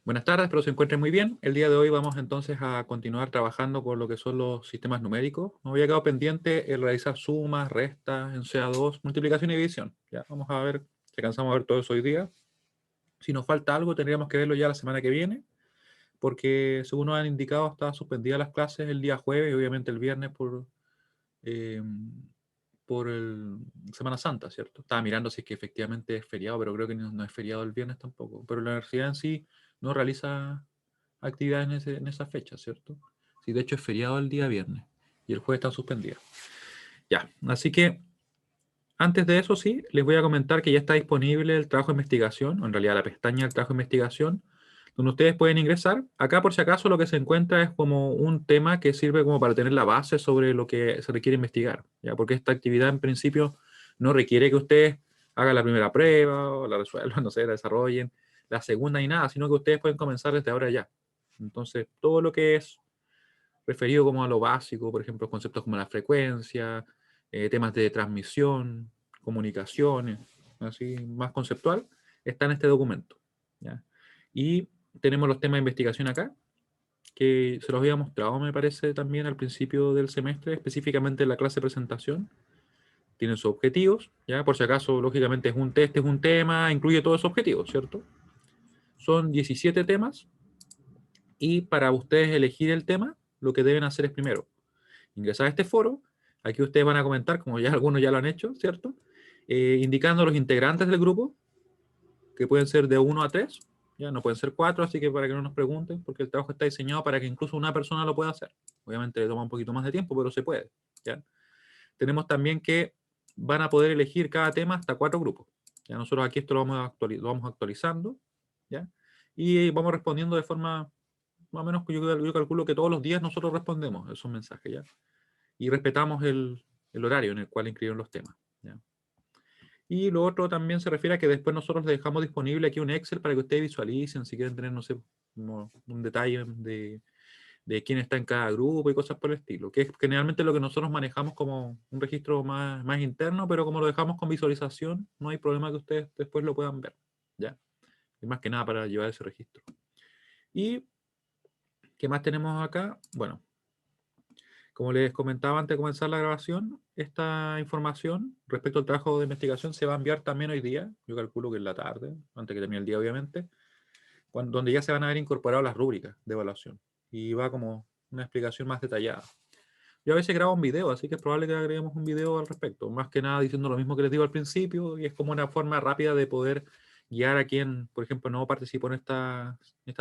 Buenas tardes, espero se encuentren muy bien. El día de hoy vamos entonces a continuar trabajando con lo que son los sistemas numéricos. Nos había quedado pendiente el realizar sumas, restas, en CA2, multiplicación y división. Ya, vamos a ver si alcanzamos a ver todo eso hoy día. Si nos falta algo, tendríamos que verlo ya la semana que viene, porque según nos han indicado, está suspendida las clases el día jueves y obviamente el viernes eh, por el Semana Santa, ¿cierto? Estaba mirando si es que efectivamente es feriado, pero creo que no es feriado el viernes tampoco. Pero la universidad en sí no realiza actividades en esa fecha, ¿cierto? Sí, de hecho es feriado el día viernes y el jueves está suspendido. Ya, así que antes de eso sí, les voy a comentar que ya está disponible el trabajo de investigación, o en realidad la pestaña del trabajo de investigación, donde ustedes pueden ingresar. Acá por si acaso lo que se encuentra es como un tema que sirve como para tener la base sobre lo que se requiere investigar, ¿ya? Porque esta actividad en principio no requiere que ustedes hagan la primera prueba o la resuelvan, no sé, la desarrollen, la segunda ni nada, sino que ustedes pueden comenzar desde ahora ya. Entonces, todo lo que es referido como a lo básico, por ejemplo, conceptos como la frecuencia, temas de transmisión, comunicaciones, así más conceptual, está en este documento, ¿ya? Y tenemos los temas de investigación acá, que se los había mostrado, me parece, también al principio del semestre, específicamente en la clase de presentación. Tienen sus objetivos, ¿ya? Por si acaso, lógicamente es un test, es un tema, incluye todos esos objetivos, ¿cierto? Son 17 temas y para ustedes elegir el tema, lo que deben hacer es primero ingresar a este foro. Aquí ustedes van a comentar, como ya algunos ya lo han hecho, ¿cierto? Indicando los integrantes del grupo, que pueden ser de 1 a 3, ya no pueden ser 4, así que para que no nos pregunten, porque el trabajo está diseñado para que incluso una persona lo pueda hacer. Obviamente le toma un poquito más de tiempo, pero se puede, ¿ya? Tenemos también que van a poder elegir cada tema hasta 4 grupos. Ya nosotros aquí esto lo vamos actualizando, ¿ya? Y vamos respondiendo de forma, más o menos, yo calculo que todos los días nosotros respondemos esos mensajes, ¿ya? Y respetamos el horario en el cual inscribieron los temas, ¿ya? Y lo otro también se refiere a que después nosotros les dejamos disponible aquí un Excel para que ustedes visualicen, si quieren tener, no sé, un detalle de quién está en cada grupo y cosas por el estilo, que es generalmente lo que nosotros manejamos como un registro más interno, pero como lo dejamos con visualización, no hay problema que ustedes después lo puedan ver, ¿ya? Y más que nada para llevar ese registro. ¿Y qué más tenemos acá? Bueno, como les comentaba antes de comenzar la grabación, esta información respecto al trabajo de investigación se va a enviar también hoy día, yo calculo que en la tarde, antes que termine el día obviamente, donde ya se van a ver incorporadas las rúbricas de evaluación y va como una explicación más detallada. Yo a veces grabo un video, así que es probable que agreguemos un video al respecto, más que nada diciendo lo mismo que les digo al principio, y es como una forma rápida de poder guiar a quien, por ejemplo, no participó en esta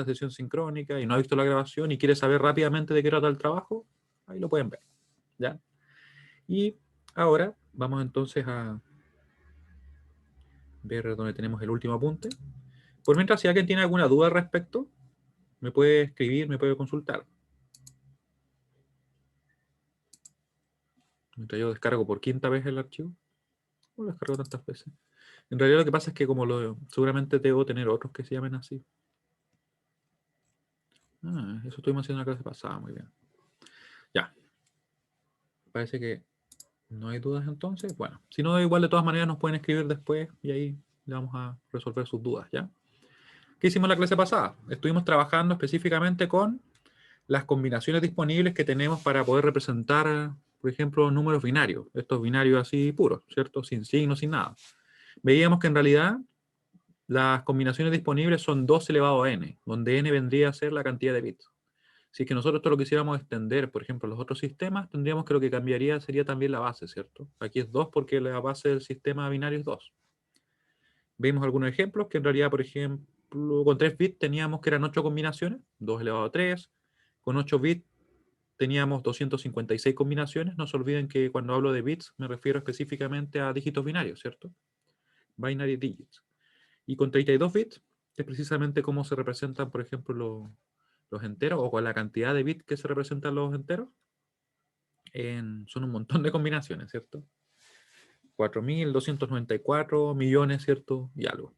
sesión sincrónica y no ha visto la grabación y quiere saber rápidamente de qué trata el trabajo, ahí lo pueden ver, ¿ya? Y ahora vamos entonces a ver dónde tenemos el último apunte. Por mientras, si alguien tiene alguna duda al respecto, me puede escribir, me puede consultar. Mientras yo descargo por quinta vez el archivo. No lo descargo tantas veces. En realidad lo que pasa es que seguramente debo tener otros que se llamen así. Eso estuvimos haciendo en la clase pasada, muy bien. Ya, parece que no hay dudas entonces. Bueno, si no, igual de todas maneras nos pueden escribir después y ahí le vamos a resolver sus dudas, ¿ya? ¿Qué hicimos en la clase pasada? Estuvimos trabajando específicamente con las combinaciones disponibles que tenemos para poder representar, por ejemplo, números binarios, estos binarios así puros, ¿cierto? Sin signos, sin nada. Veíamos que en realidad las combinaciones disponibles son 2 elevado a n, donde n vendría a ser la cantidad de bits. Si es que nosotros esto lo quisiéramos extender, por ejemplo, a los otros sistemas, tendríamos que lo que cambiaría sería también la base, ¿cierto? Aquí es 2 porque la base del sistema binario es 2. Vimos algunos ejemplos que en realidad, por ejemplo, con 3 bits teníamos que eran 8 combinaciones, 2 elevado a 3. Con 8 bits teníamos 256 combinaciones. No se olviden que cuando hablo de bits me refiero específicamente a dígitos binarios, ¿cierto? Binary digits. Y con 32 bits es precisamente cómo se representan, por ejemplo, los enteros, o con la cantidad de bits que se representan los enteros. Son un montón de combinaciones, ¿cierto? 4.294 millones, ¿cierto? Y algo.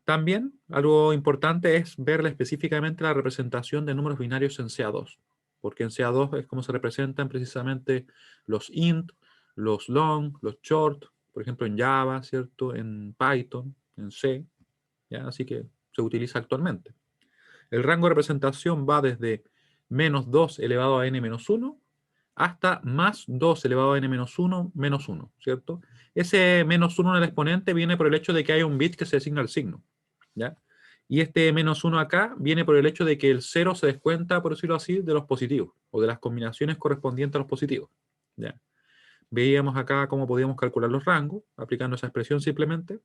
También, algo importante es ver específicamente la representación de números binarios en CA2, porque en CA2 es como se representan precisamente los int, los long, los short, por ejemplo en Java, ¿cierto? En Python, en C, ¿ya? Así que se utiliza actualmente. El rango de representación va desde menos 2 elevado a n menos 1 hasta más 2 elevado a n menos 1 menos 1, ¿cierto? Ese menos 1 en el exponente viene por el hecho de que hay un bit que se asigna al signo, ¿ya? Y este menos 1 acá viene por el hecho de que el 0 se descuenta, por decirlo así, de los positivos, o de las combinaciones correspondientes a los positivos, ¿ya? Veíamos acá cómo podíamos calcular los rangos, aplicando esa expresión simplemente.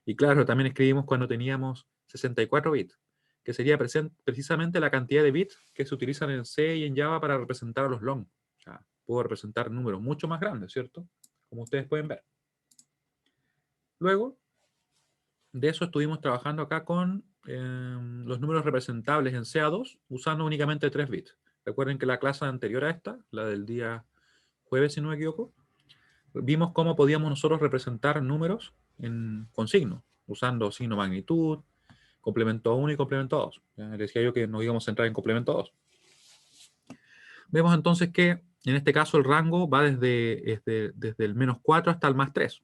Y claro, también escribimos cuando teníamos 64 bits, que sería precisamente la cantidad de bits que se utilizan en C y en Java para representar a los long. O sea, puedo representar números mucho más grandes, ¿cierto? Como ustedes pueden ver. Luego de eso estuvimos trabajando acá con los números representables en CA2 usando únicamente 3 bits. Recuerden que la clase anterior a esta, la del día jueves si no me equivoco, vimos cómo podíamos nosotros representar números con signo, usando signo magnitud, complemento 1 y complemento 2. Ya decía yo que nos íbamos a centrar en complemento 2. Vemos entonces que en este caso el rango va desde el menos 4 hasta el más 3.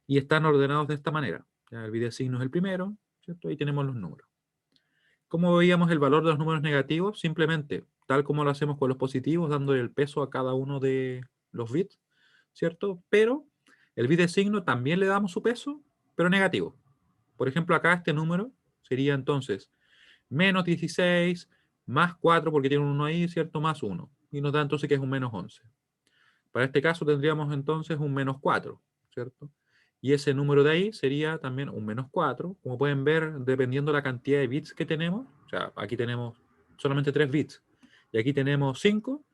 Y están ordenados de esta manera. Ya el videosigno es el primero, ¿cierto? Ahí tenemos los números. ¿Cómo veíamos el valor de los números negativos? Simplemente, tal como lo hacemos con los positivos, dándole el peso a cada uno de los bits, ¿cierto? Pero el bit de signo también le damos su peso, pero negativo. Por ejemplo, acá este número sería entonces menos 16 más 4, porque tiene un 1 ahí, ¿cierto? Más 1. Y nos da entonces que es un menos 11. Para este caso tendríamos entonces un menos 4, ¿cierto? Y ese número de ahí sería también un menos 4. Como pueden ver, dependiendo de la cantidad de bits que tenemos, o sea, aquí tenemos solamente 3 bits, y aquí tenemos 5,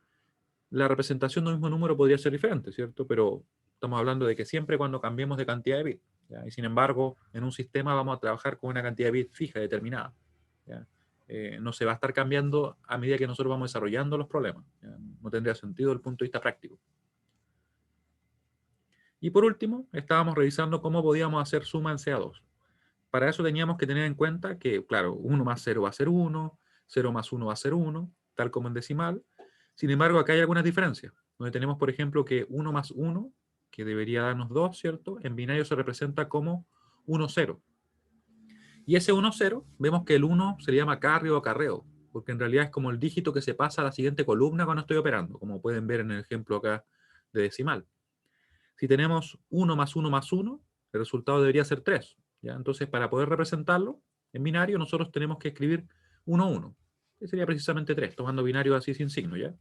la representación del mismo número podría ser diferente, ¿cierto? Pero estamos hablando de que siempre cuando cambiemos de cantidad de bits, ¿ya? Y sin embargo, en un sistema vamos a trabajar con una cantidad de bits fija, determinada, ¿ya? No se va a estar cambiando a medida que nosotros vamos desarrollando los problemas, ¿ya? No tendría sentido desde el punto de vista práctico. Y por último, estábamos revisando cómo podíamos hacer suma en CA2. Para eso teníamos que tener en cuenta que, claro, 1 más 0 va a ser 1, 0 más 1 va a ser 1, tal como en decimal. Sin embargo, acá hay algunas diferencias, donde tenemos, por ejemplo, que 1 más 1, que debería darnos 2, ¿cierto? En binario se representa como 1, 0. Y ese 1, 0, vemos que el 1 se le llama carry o acarreo, porque en realidad es como el dígito que se pasa a la siguiente columna cuando estoy operando, como pueden ver en el ejemplo acá de decimal. Si tenemos 1 más 1 más 1, el resultado debería ser 3. ¿Ya? Entonces, para poder representarlo en binario, nosotros tenemos que escribir 1, 1, que sería precisamente 3, tomando binario así sin signo, ¿ya?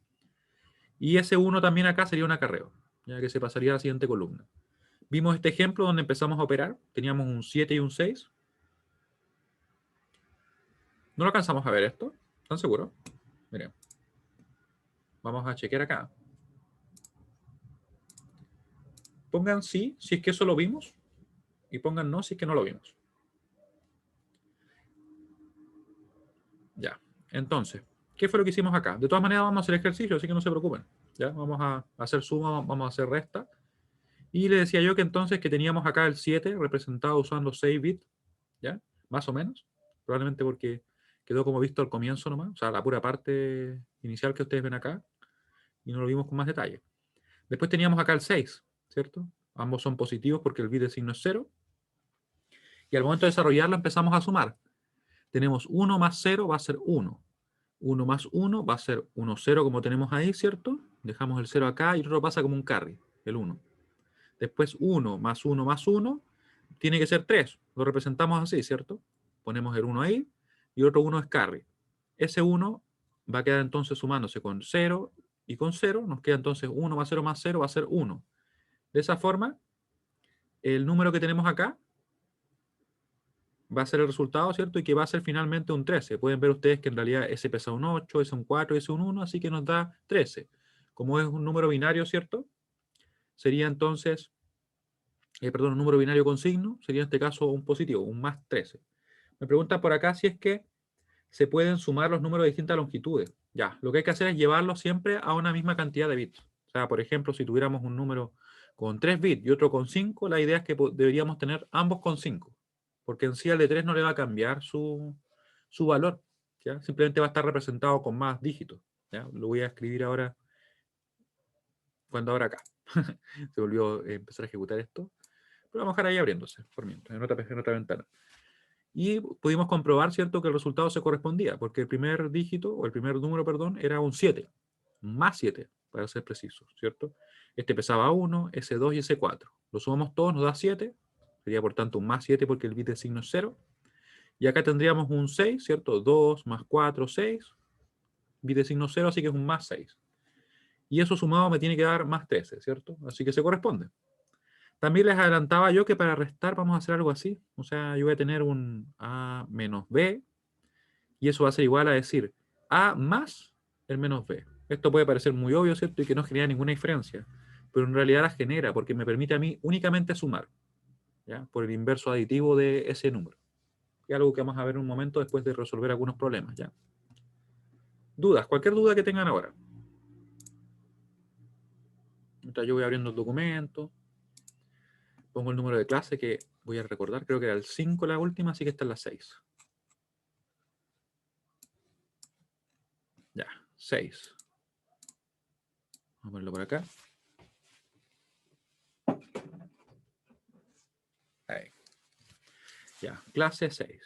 Y ese 1 también acá sería un acarreo, ya que se pasaría a la siguiente columna. Vimos este ejemplo donde empezamos a operar, teníamos un 7 y un 6. ¿No lo alcanzamos a ver esto? ¿Están seguros? Miren, vamos a chequear acá. Pongan sí, si es que eso lo vimos, y pongan no, si es que no lo vimos. Ya, entonces, ¿qué fue lo que hicimos acá? De todas maneras vamos a hacer ejercicio, así que no se preocupen. ¿Ya? Vamos a hacer suma, vamos a hacer resta. Y le decía yo que entonces que teníamos acá el 7 representado usando 6 bits, ¿ya? Más o menos. Probablemente porque quedó como visto al comienzo nomás, o sea, la pura parte inicial que ustedes ven acá, y no lo vimos con más detalle. Después teníamos acá el 6, ¿cierto? Ambos son positivos porque el bit de signo es 0. Y al momento de desarrollarlo empezamos a sumar. Tenemos 1 más 0 va a ser 1. 1 más 1 va a ser 1, 0 como tenemos ahí, ¿cierto? Dejamos el 0 acá y otro pasa como un carry, el 1. Después 1 más 1 más 1 tiene que ser 3. Lo representamos así, ¿cierto? Ponemos el 1 ahí y otro 1 es carry. Ese 1 va a quedar entonces sumándose con 0 y con 0. Nos queda entonces 1 más 0 va a ser 1. De esa forma, el número que tenemos acá va a ser el resultado, ¿cierto? Y que va a ser finalmente un 13. Pueden ver ustedes que en realidad ese pesa un 8, ese un 4, ese un 1, así que nos da 13. Como es un número binario, ¿cierto? Sería entonces, perdón, un número binario con signo, sería en este caso un positivo, un más 13. Me preguntan por acá si es que se pueden sumar los números de distintas longitudes. Ya, lo que hay que hacer es llevarlos siempre a una misma cantidad de bits. O sea, por ejemplo, si tuviéramos un número con 3 bits y otro con 5, la idea es que deberíamos tener ambos con 5. Porque en sí al de 3 no le va a cambiar su valor. ¿Ya? Simplemente va a estar representado con más dígitos. ¿Ya? Lo voy a escribir ahora, cuando ahora acá. Se volvió a empezar a ejecutar esto. Pero vamos a dejar ahí abriéndose, por mientras, en otra ventana. Y pudimos comprobar, ¿cierto?, que el resultado se correspondía, porque el primer dígito, o el primer número, perdón, era un 7, un más 7, para ser precisos, ¿cierto? Este pesaba 1, ese 2 y ese 4. Lo sumamos todos, nos da 7, sería por tanto un más 7 porque el bit de signo es 0. Y acá tendríamos un 6, ¿cierto? 2 más 4, 6, bit de signo 0, así que es un más 6. Y eso sumado me tiene que dar más 13, ¿cierto? Así que se corresponde. También les adelantaba yo que para restar vamos a hacer algo así. O sea, yo voy a tener un A menos B, y eso va a ser igual a decir A más el menos B. Esto puede parecer muy obvio, ¿cierto? Y que no genera ninguna diferencia. Pero en realidad la genera, porque me permite a mí únicamente sumar, ¿ya? Por el inverso aditivo de ese número. Es algo que vamos a ver en un momento después de resolver algunos problemas, ¿ya? Dudas, cualquier duda que tengan ahora. Mientras yo voy abriendo el documento, pongo el número de clase que voy a recordar, creo que era el 5 la última, así que esta es la 6. Ya, 6. Vamos a ponerlo por acá. Ahí. Ya, clase 6.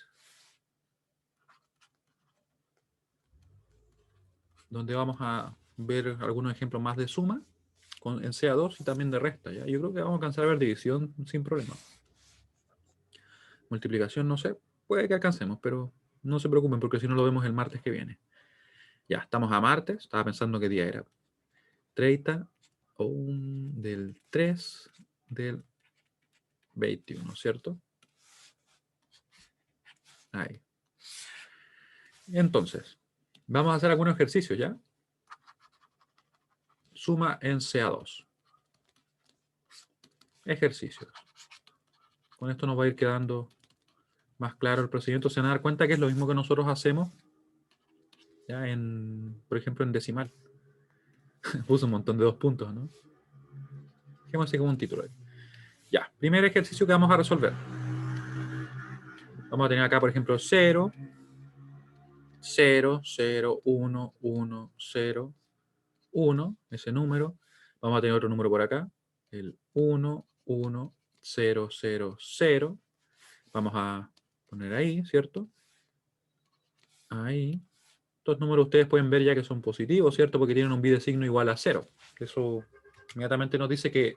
Donde vamos a ver algunos ejemplos más de suma en CA2 y también de resta, ¿ya? Yo creo que vamos a alcanzar a ver división sin problema. Multiplicación, no sé, puede que alcancemos, pero no se preocupen porque si no lo vemos el martes que viene. Ya, estamos a martes, estaba pensando qué día era. 30 del 3 del 21, ¿cierto? Ahí. Entonces, vamos a hacer algunos ejercicios, ¿ya? Suma en CA2. Ejercicios. Con esto nos va a ir quedando más claro el procedimiento. Se van a dar cuenta que es lo mismo que nosotros hacemos, ¿ya? Por ejemplo, en decimal. Puse un montón de 2 puntos, ¿no? Dejemos así como un título ahí. Ya, primer ejercicio que vamos a resolver. Vamos a tener acá, por ejemplo, 0, 0, 0, 1, 1, 0, 1, ese número. Vamos a tener otro número por acá, el 1, 1, 0, 0, 0. Vamos a poner ahí, ¿cierto? Ahí. Estos números ustedes pueden ver ya que son positivos, ¿cierto? Porque tienen un bit de signo igual a 0. Eso inmediatamente nos dice que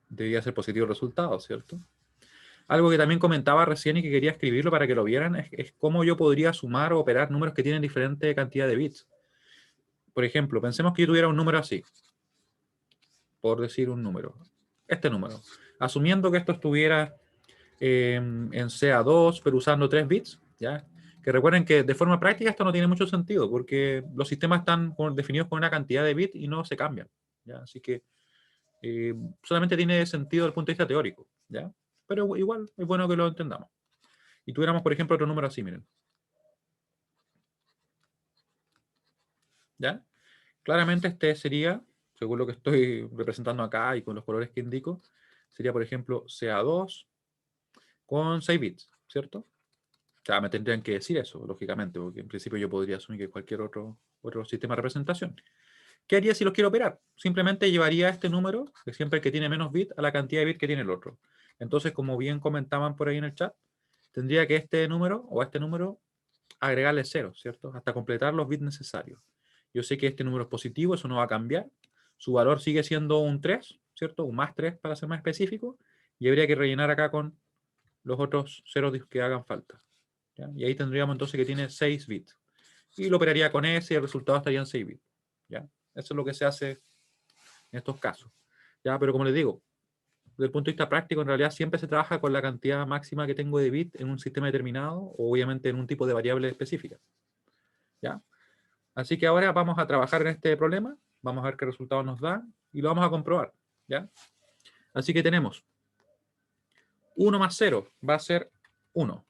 debería ser positivo el resultado, ¿cierto? Algo que también comentaba recién y que quería escribirlo para que lo vieran es cómo yo podría sumar o operar números que tienen diferente cantidad de bits. Por ejemplo, pensemos que yo tuviera un número así, por decir un número, este número, asumiendo que esto estuviera en CA2, pero usando 3 bits, ¿ya? Que recuerden que de forma práctica esto no tiene mucho sentido, porque los sistemas están definidos con una cantidad de bits y no se cambian, ¿ya? Así que solamente tiene sentido desde el punto de vista teórico, ¿ya? Pero igual es bueno que lo entendamos. Y tuviéramos, por ejemplo, otro número así, miren. ¿Ya? Claramente este sería, según lo que estoy representando acá y con los colores que indico, sería, por ejemplo, CA2 con 6 bits, ¿cierto? O sea, me tendrían que decir eso, lógicamente, porque en principio yo podría asumir que cualquier otro sistema de representación. ¿Qué haría si los quiero operar? Simplemente llevaría este número, que siempre el que tiene menos bits, a la cantidad de bits que tiene el otro. Entonces, como bien comentaban por ahí en el chat, tendría que este número o a este número agregarle 0, ¿cierto? Hasta completar los bits necesarios. Yo sé que este número es positivo, eso no va a cambiar. Su valor sigue siendo un 3, ¿cierto? Un más 3 para ser más específico. Y habría que rellenar acá con los otros ceros que hagan falta, ¿ya? Y ahí tendríamos entonces que tiene 6 bits. Y lo operaría con ese y el resultado estaría en 6 bits, ¿ya? Eso es lo que se hace en estos casos, ¿ya? Pero como les digo, desde el punto de vista práctico, en realidad siempre se trabaja con la cantidad máxima que tengo de bits en un sistema determinado, o obviamente en un tipo de variable específica, ¿ya? Así que ahora vamos a trabajar en este problema, vamos a ver qué resultado nos da y lo vamos a comprobar, ¿ya? Así que tenemos 1 más 0 va a ser 1.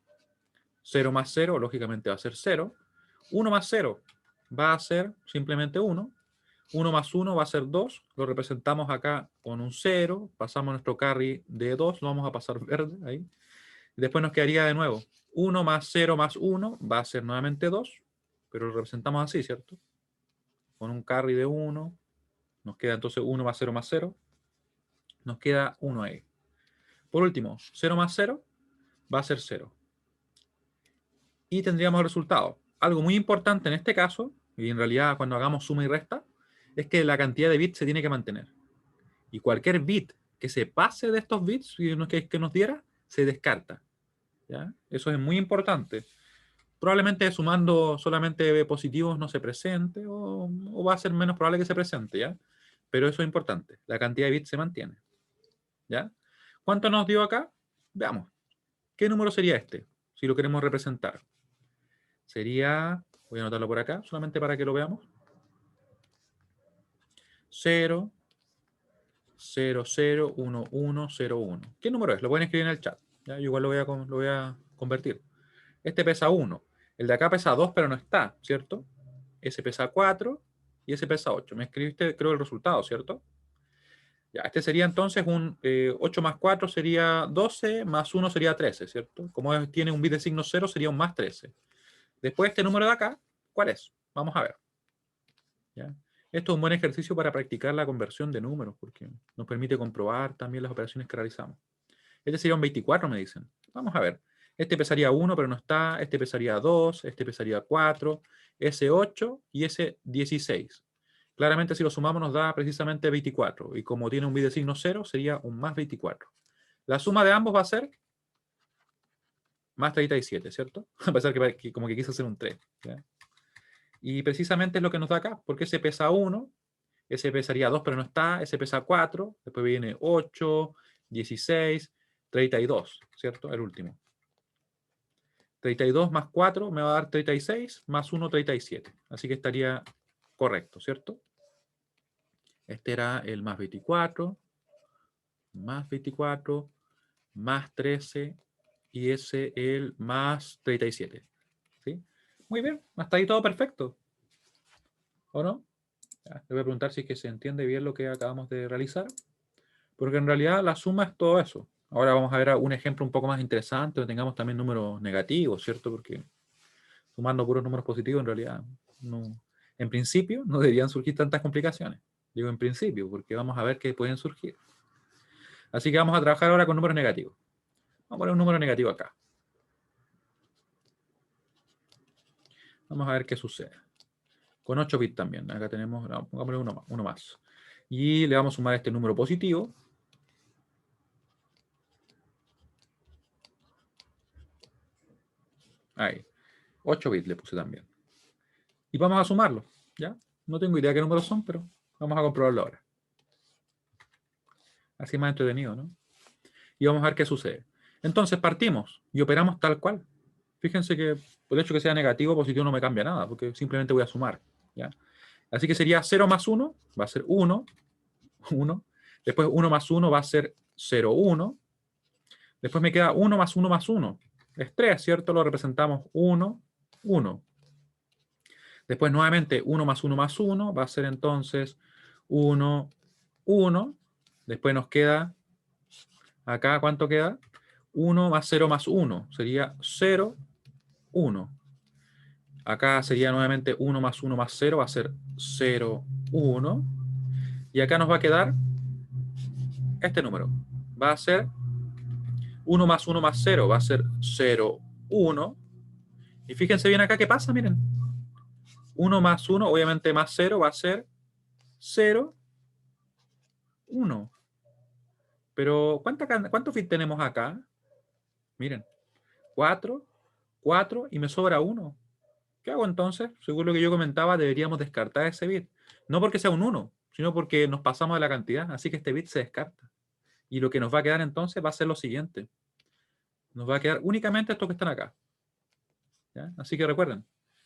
0 más 0, lógicamente, va a ser 0. 1 más 0 va a ser simplemente 1. 1 más 1 va a ser 2. Lo representamos acá con un 0. Pasamos nuestro carry de 2. Lo vamos a pasar verde ahí. Y después nos quedaría de nuevo 1 más 0 más 1 va a ser nuevamente 2. Pero lo representamos así, ¿cierto? Con un carry de 1. Nos queda entonces 1 más 0 más 0. Nos queda 1 ahí. Por último, 0 más 0 va a ser 0. y tendríamos el resultado. Algo muy importante en este caso, y en realidad cuando hagamos suma y resta, es que la cantidad de bits se tiene que mantener. Y cualquier bit que se pase de estos bits que nos diera, se descarta. ¿Ya? Eso es muy importante. Probablemente sumando solamente positivos no se presente o va a ser menos probable que se presente, ¿ya? Pero eso es importante. La cantidad de bits se mantiene. ¿Ya? ¿Cuánto nos dio acá? Veamos. ¿Qué número sería este? Si lo queremos representar. Sería, voy a anotarlo por acá, solamente para que lo veamos. 0, 0, 0, 1, 1, 0, 1. ¿Qué número es? Lo pueden escribir en el chat. ¿Ya? Yo igual lo voy a convertir. Este pesa 1. El de acá pesa 2, pero no está, ¿cierto? Ese pesa 4 y ese pesa 8. Me escribiste, creo, el resultado, ¿cierto? Ya, este sería entonces 8 más 4 sería 12, más 1 sería 13, ¿cierto? Como tiene un bit de signo 0, sería un más 13. Después, este número de acá, ¿cuál es? Vamos a ver. ¿Ya? Esto es un buen ejercicio para practicar la conversión de números, porque nos permite comprobar también las operaciones que realizamos. Este sería un 24, me dicen. Vamos a ver. Este pesaría 1, pero no está. Este pesaría 2. Este pesaría 4. Ese 8 y ese 16. Claramente, si lo sumamos, nos da precisamente 24. Y como tiene un bit de signo 0, sería un más 24. La suma de ambos va a ser más 37, ¿cierto? A pesar que como que quise hacer un 3. ¿ya? Y precisamente es lo que nos da acá, porque ese pesa 1, ese pesaría 2, pero no está, ese pesa 4, después viene 8, 16, 32, ¿cierto? El último. 32 más 4 me va a dar 36, más 1, 37. Así que estaría correcto, ¿cierto? Este era el más 24, más 13, y ese el más 37. ¿Sí? Muy bien, hasta ahí todo perfecto. ¿O no? Ya, le voy a preguntar si es que se entiende bien lo que acabamos de realizar. Porque en realidad la suma es todo eso. Ahora vamos a ver un ejemplo un poco más interesante donde tengamos también números negativos, ¿cierto? Porque sumando puros números positivos en realidad no, en principio no deberían surgir tantas complicaciones. Digo en principio, porque vamos a ver que pueden surgir. Así que vamos a trabajar ahora con números negativos. Vamos a poner un número negativo acá. Vamos a ver qué sucede. Con 8 bits también. Acá tenemos, no, pongámosle uno más. Y le vamos a sumar este número positivo. Ahí. 8 bits le puse también. Y vamos a sumarlo. ¿Ya? No tengo idea qué números son, pero vamos a comprobarlo ahora. Así más entretenido, ¿no? Y vamos a ver qué sucede. Entonces partimos y operamos tal cual. Fíjense que por el hecho que sea negativo o positivo no me cambia nada, porque simplemente voy a sumar. ¿ya? Así que sería 0 más 1, va a ser 1, 1. Después 1 más 1 va a ser 0, 1. Después me queda 1 más 1 más 1. Es 3, ¿cierto? Lo representamos 1, 1. Después nuevamente 1 más 1 más 1 va a ser entonces 1, 1. Después nos queda, acá, ¿cuánto queda? 1 más 0 más 1. Sería 0, 1. Acá sería nuevamente 1 más 1 más 0. Va a ser 0, 1. Y acá nos va a quedar este número. Va a ser 1 más 1 más 0. Va a ser 0, 1. Y fíjense bien acá qué pasa, miren. 1 más 1, obviamente más 0, va a ser 0, 1. Pero ¿cuántos bits tenemos acá? Miren, 4, 4 y me sobra 1. ¿Qué hago entonces? Según lo que yo comentaba, deberíamos descartar ese bit. No porque sea un 1, sino porque nos pasamos de la cantidad. Así que este bit se descarta. Y lo que nos va a quedar entonces va a ser lo siguiente. Nos va a quedar únicamente estos que están acá. ¿ya? Así que recuerden,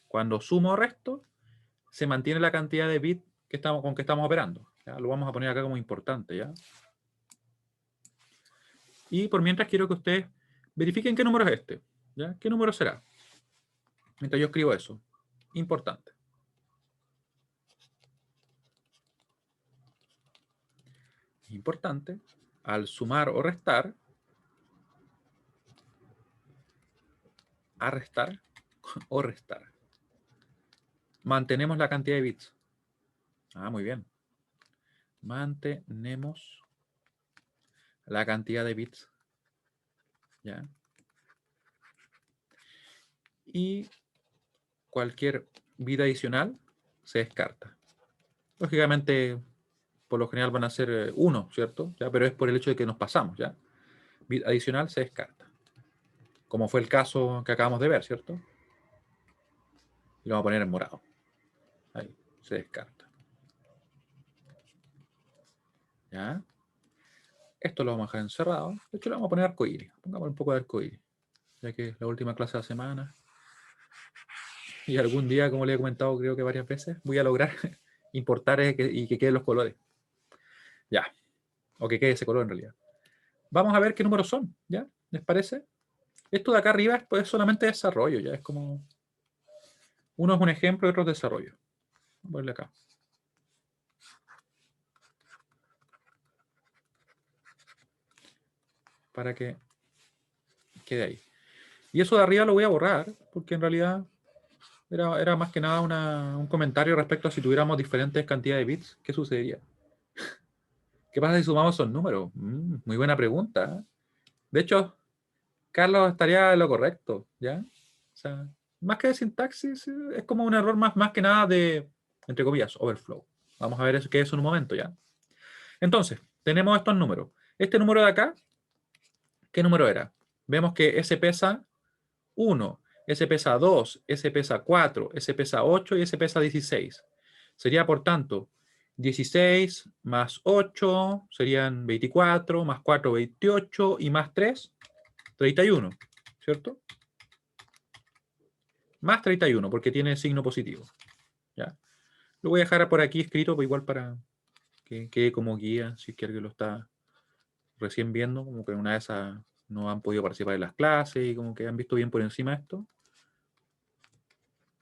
cuando sumo o resto, se mantiene la cantidad de bits con que estamos operando. ¿ya? Lo vamos a poner acá como importante. ¿ya? Y por mientras quiero que ustedes verifiquen qué número es este. ¿ya? ¿Qué número será? Mientras yo escribo eso. Importante. Importante. Al sumar o restar, a restar o restar, mantenemos la cantidad de bits. Ah, muy bien. Mantenemos la cantidad de bits. ¿Ya? y cualquier bit adicional se descarta. Lógicamente, por lo general van a ser 1, ¿cierto? ¿Ya? Pero es por el hecho de que nos pasamos, ¿ya? Bit adicional se descarta. Como fue el caso que acabamos de ver, ¿cierto? Y lo vamos a poner en morado. Ahí, se descarta. ¿Ya? Esto lo vamos a dejar encerrado. De hecho, le vamos a poner arcoíris. Pongamos un poco de arcoíris, ya que es la última clase de la semana. Y algún día, como le he comentado, creo que varias veces, voy a lograr importar y que queden los colores. Ya. O que quede ese color en realidad. Vamos a ver qué números son, ¿ya? ¿Les parece? Esto de acá arriba es pues, solamente desarrollo, ya es como... Uno es un ejemplo y otro es desarrollo. Voy a ponerle acá. Para que quede ahí. Y eso de arriba lo voy a borrar, porque en realidad era más que nada un comentario respecto a si tuviéramos diferentes cantidades de bits, ¿qué sucedería? ¿Qué pasa si sumamos esos números? Muy buena pregunta. De hecho, Carlos estaría en lo correcto, ¿ya? O sea, más que de sintaxis, es como un error más que nada de, entre comillas, overflow. Vamos a ver qué es eso en un momento, ¿ya? Entonces, tenemos estos números. Este número de acá, ¿qué número era? Vemos que S pesa 1, S pesa 2, S pesa 4, S pesa 8 y S pesa 16. Sería, por tanto, 16 más 8 serían 24, más 4, 28 y más 3, 31, ¿cierto? Más 31, porque tiene signo positivo. ¿Ya? Lo voy a dejar por aquí escrito, pues igual para que quede como guía, si es que alguien lo está recién viendo, como que una de esas no han podido participar en las clases y como que han visto bien por encima esto.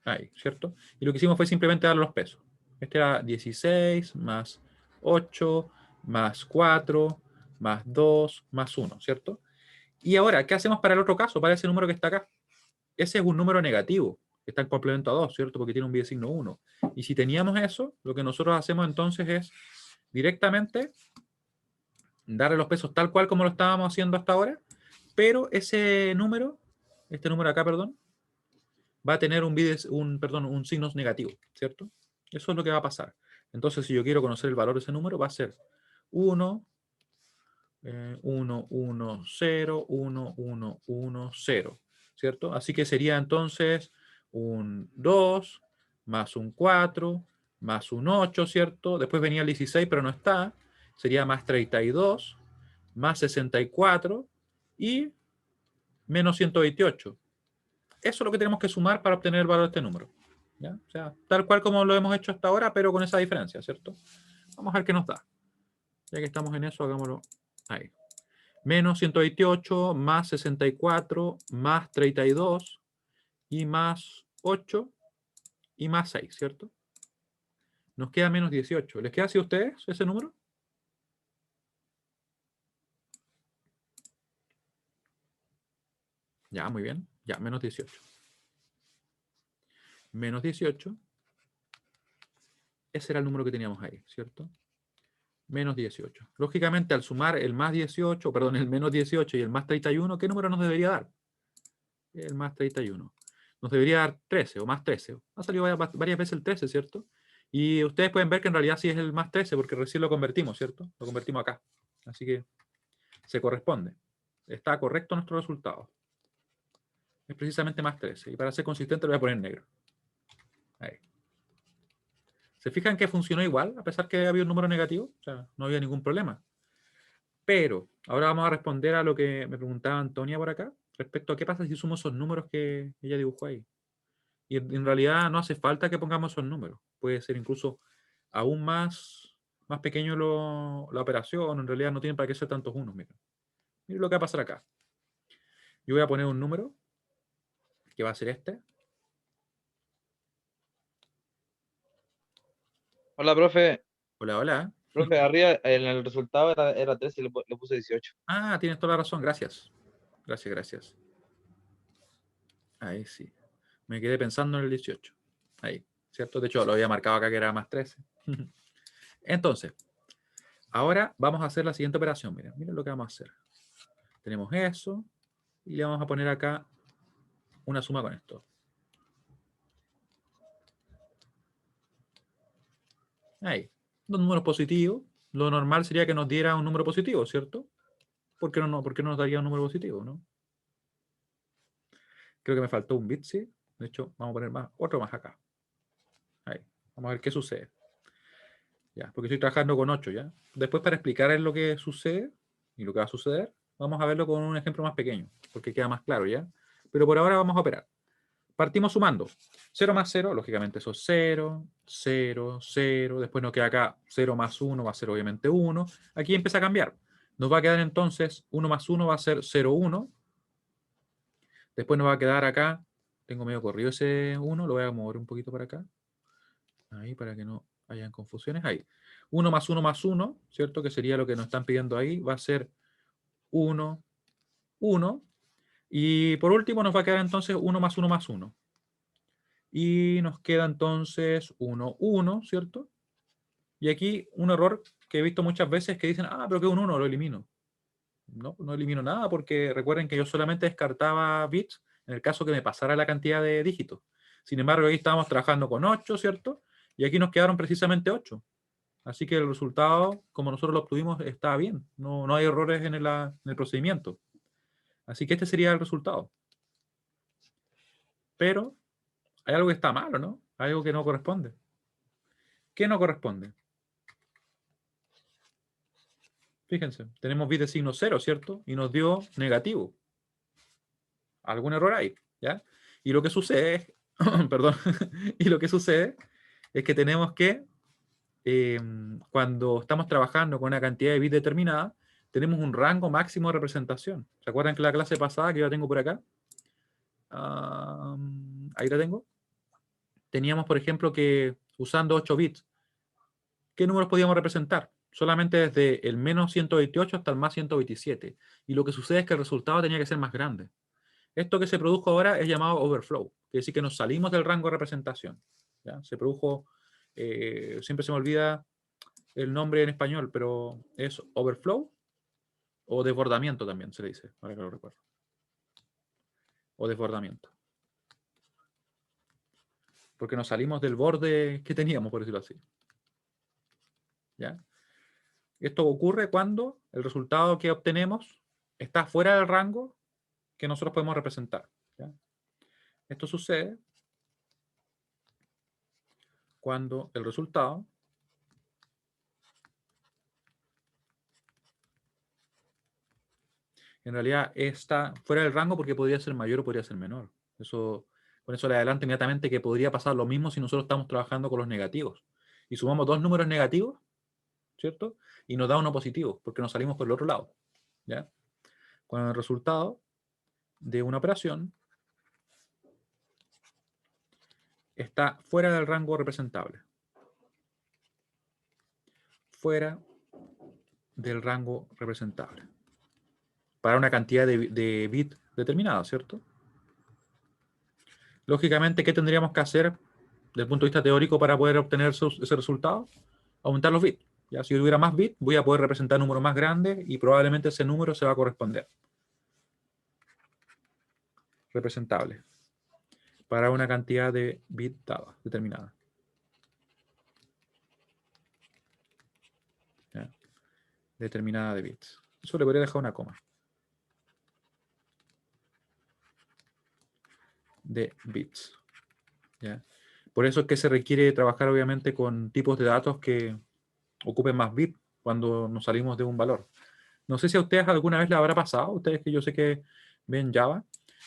Ahí, ¿cierto? Y lo que hicimos fue simplemente darle los pesos. Este era 16 más 8 más 4 más 2 más 1, ¿cierto? Y ahora, ¿qué hacemos para el otro caso? Para ese número que está acá. Ese es un número negativo, que está en complemento a 2, ¿cierto? Porque tiene un bisigno 1. Y si teníamos eso, lo que nosotros hacemos entonces es directamente darle los pesos tal cual como lo estábamos haciendo hasta ahora, pero ese número, este número acá, perdón, va a tener un signo negativo, ¿cierto? Eso es lo que va a pasar. Entonces, si yo quiero conocer el valor de ese número, va a ser 1, 1, 1, 0, 1, 1, 1, 0, ¿cierto? Así que sería entonces un 2 más un 4 más un 8, ¿cierto? Después venía el 16, pero no está. Sería más 32 más 64 y menos 128. Eso es lo que tenemos que sumar para obtener el valor de este número. ¿Ya? O sea, tal cual como lo hemos hecho hasta ahora, pero con esa diferencia, ¿cierto? Vamos a ver qué nos da. Ya que estamos en eso, hagámoslo ahí. Menos 128 más 64 más 32 y más 8 y más 6, ¿cierto? Nos queda menos 18. ¿Les queda así a ustedes ese número? Ya, muy bien. Ya, menos 18. Menos 18. Ese era el número que teníamos ahí, ¿cierto? Menos 18. Lógicamente, al sumar el más 18, perdón, el menos 18 y el más 31, ¿qué número nos debería dar? El más 31. Nos debería dar 13 o más 13. Ha salido varias veces el 13, ¿cierto? Y ustedes pueden ver que en realidad sí es el más 13 porque recién lo convertimos, ¿cierto? Lo convertimos acá. Así que se corresponde. Está correcto nuestro resultado. Es precisamente más 13. Y para ser consistente lo voy a poner en negro. Ahí. ¿Se fijan que funcionó igual a pesar que había un número negativo? O sea, no había ningún problema. Pero ahora vamos a responder a lo que me preguntaba Antonia por acá, respecto a qué pasa si sumo esos números que ella dibujó ahí. Y en realidad no hace falta que pongamos esos números. Puede ser incluso aún más pequeño la operación. En realidad no tienen para qué ser tantos unos. Miren. Miren lo que va a pasar acá. Yo voy a poner un número, que va a ser este. Hola, profe. Hola, hola. Profe, arriba en el resultado era 13 y le puse 18. Ah, tienes toda la razón. Gracias. Gracias, gracias. Ahí sí. Me quedé pensando en el 18. Ahí. ¿Cierto? De hecho, lo había marcado acá que era más 13. Entonces, ahora vamos a hacer la siguiente operación. Miren, miren lo que vamos a hacer. Tenemos eso y le vamos a poner acá una suma con esto. Ahí. Dos números positivos. Lo normal sería que nos diera un número positivo, ¿cierto? ¿Por qué por qué no nos daría un número positivo, no? Creo que me faltó un bit, ¿sí? De hecho, vamos a poner otro más acá. Ahí. Vamos a ver qué sucede. Ya, porque estoy trabajando con 8, ¿ya? Después, para explicar lo que sucede y lo que va a suceder, vamos a verlo con un ejemplo más pequeño, porque queda más claro, ¿ya? Pero por ahora vamos a operar. Partimos sumando. 0 más 0, lógicamente eso es 0, 0, 0. Después nos queda acá 0 más 1 va a ser obviamente 1. Aquí empieza a cambiar. Nos va a quedar entonces 1 más 1 va a ser 0, 1. Después nos va a quedar acá, tengo medio corrido ese 1, lo voy a mover un poquito para acá. Ahí, para que no hayan confusiones. Ahí. 1 más 1 más 1, ¿cierto? Que sería lo que nos están pidiendo ahí. Va a ser 1, 1. Y por último nos va a quedar entonces 1 más 1 más 1. Y nos queda entonces 1, 1, ¿cierto? Y aquí un error que he visto muchas veces que dicen, pero que un 1 lo elimino. No, no elimino nada porque recuerden que yo solamente descartaba bits en el caso que me pasara la cantidad de dígitos. Sin embargo, aquí estábamos trabajando con 8, ¿cierto? Y aquí nos quedaron precisamente 8. Así que el resultado, como nosotros lo obtuvimos, está bien. No, no hay errores en el procedimiento. Así que este sería el resultado. Pero hay algo que está malo, ¿no? Hay algo que no corresponde. ¿Qué no corresponde? Fíjense, tenemos bit de signo 0, ¿cierto? Y nos dio negativo. Algún error hay, ¿ya? Y lo que sucede es, perdón, y lo que sucede es que tenemos que, cuando estamos trabajando con una cantidad de bits determinada, tenemos un rango máximo de representación. ¿Se acuerdan que la clase pasada, que yo la tengo por acá? Ahí la tengo. Teníamos, por ejemplo, que usando 8 bits, ¿qué números podíamos representar? Solamente desde el menos 128 hasta el más 127. Y lo que sucede es que el resultado tenía que ser más grande. Esto que se produjo ahora es llamado overflow, quiere decir que nos salimos del rango de representación. ¿Ya? Se produjo, siempre se me olvida el nombre en español, pero es overflow o desbordamiento también se le dice, ahora que lo recuerdo. O desbordamiento. Porque nos salimos del borde que teníamos, por decirlo así. ¿Ya? Esto ocurre cuando el resultado que obtenemos está fuera del rango que nosotros podemos representar. ¿Ya? Esto sucede cuando el resultado en realidad está fuera del rango porque podría ser mayor o podría ser menor. Con eso le adelanto inmediatamente que podría pasar lo mismo si nosotros estamos trabajando con los negativos. Y sumamos dos números negativos, ¿cierto? Y nos da uno positivo, porque nos salimos por el otro lado. ¿Ya? Cuando el resultado de una operación está fuera del rango representable. Fuera del rango representable. Para una cantidad de bits determinada, ¿cierto? Lógicamente, ¿qué tendríamos que hacer desde el punto de vista teórico para poder obtener ese resultado? Aumentar los bits. ¿Ya? Si hubiera más bits, voy a poder representar números más grandes y probablemente ese número se va a corresponder. Representable. Para una cantidad de bits dada, determinada. ¿Ya? Determinada de bits. Eso le podría dejar una coma. De bits. ¿Ya? Por eso es que se requiere trabajar obviamente con tipos de datos que ocupen más bits cuando nos salimos de un valor. No sé si a ustedes alguna vez les habrá pasado, ustedes que yo sé que ven Java,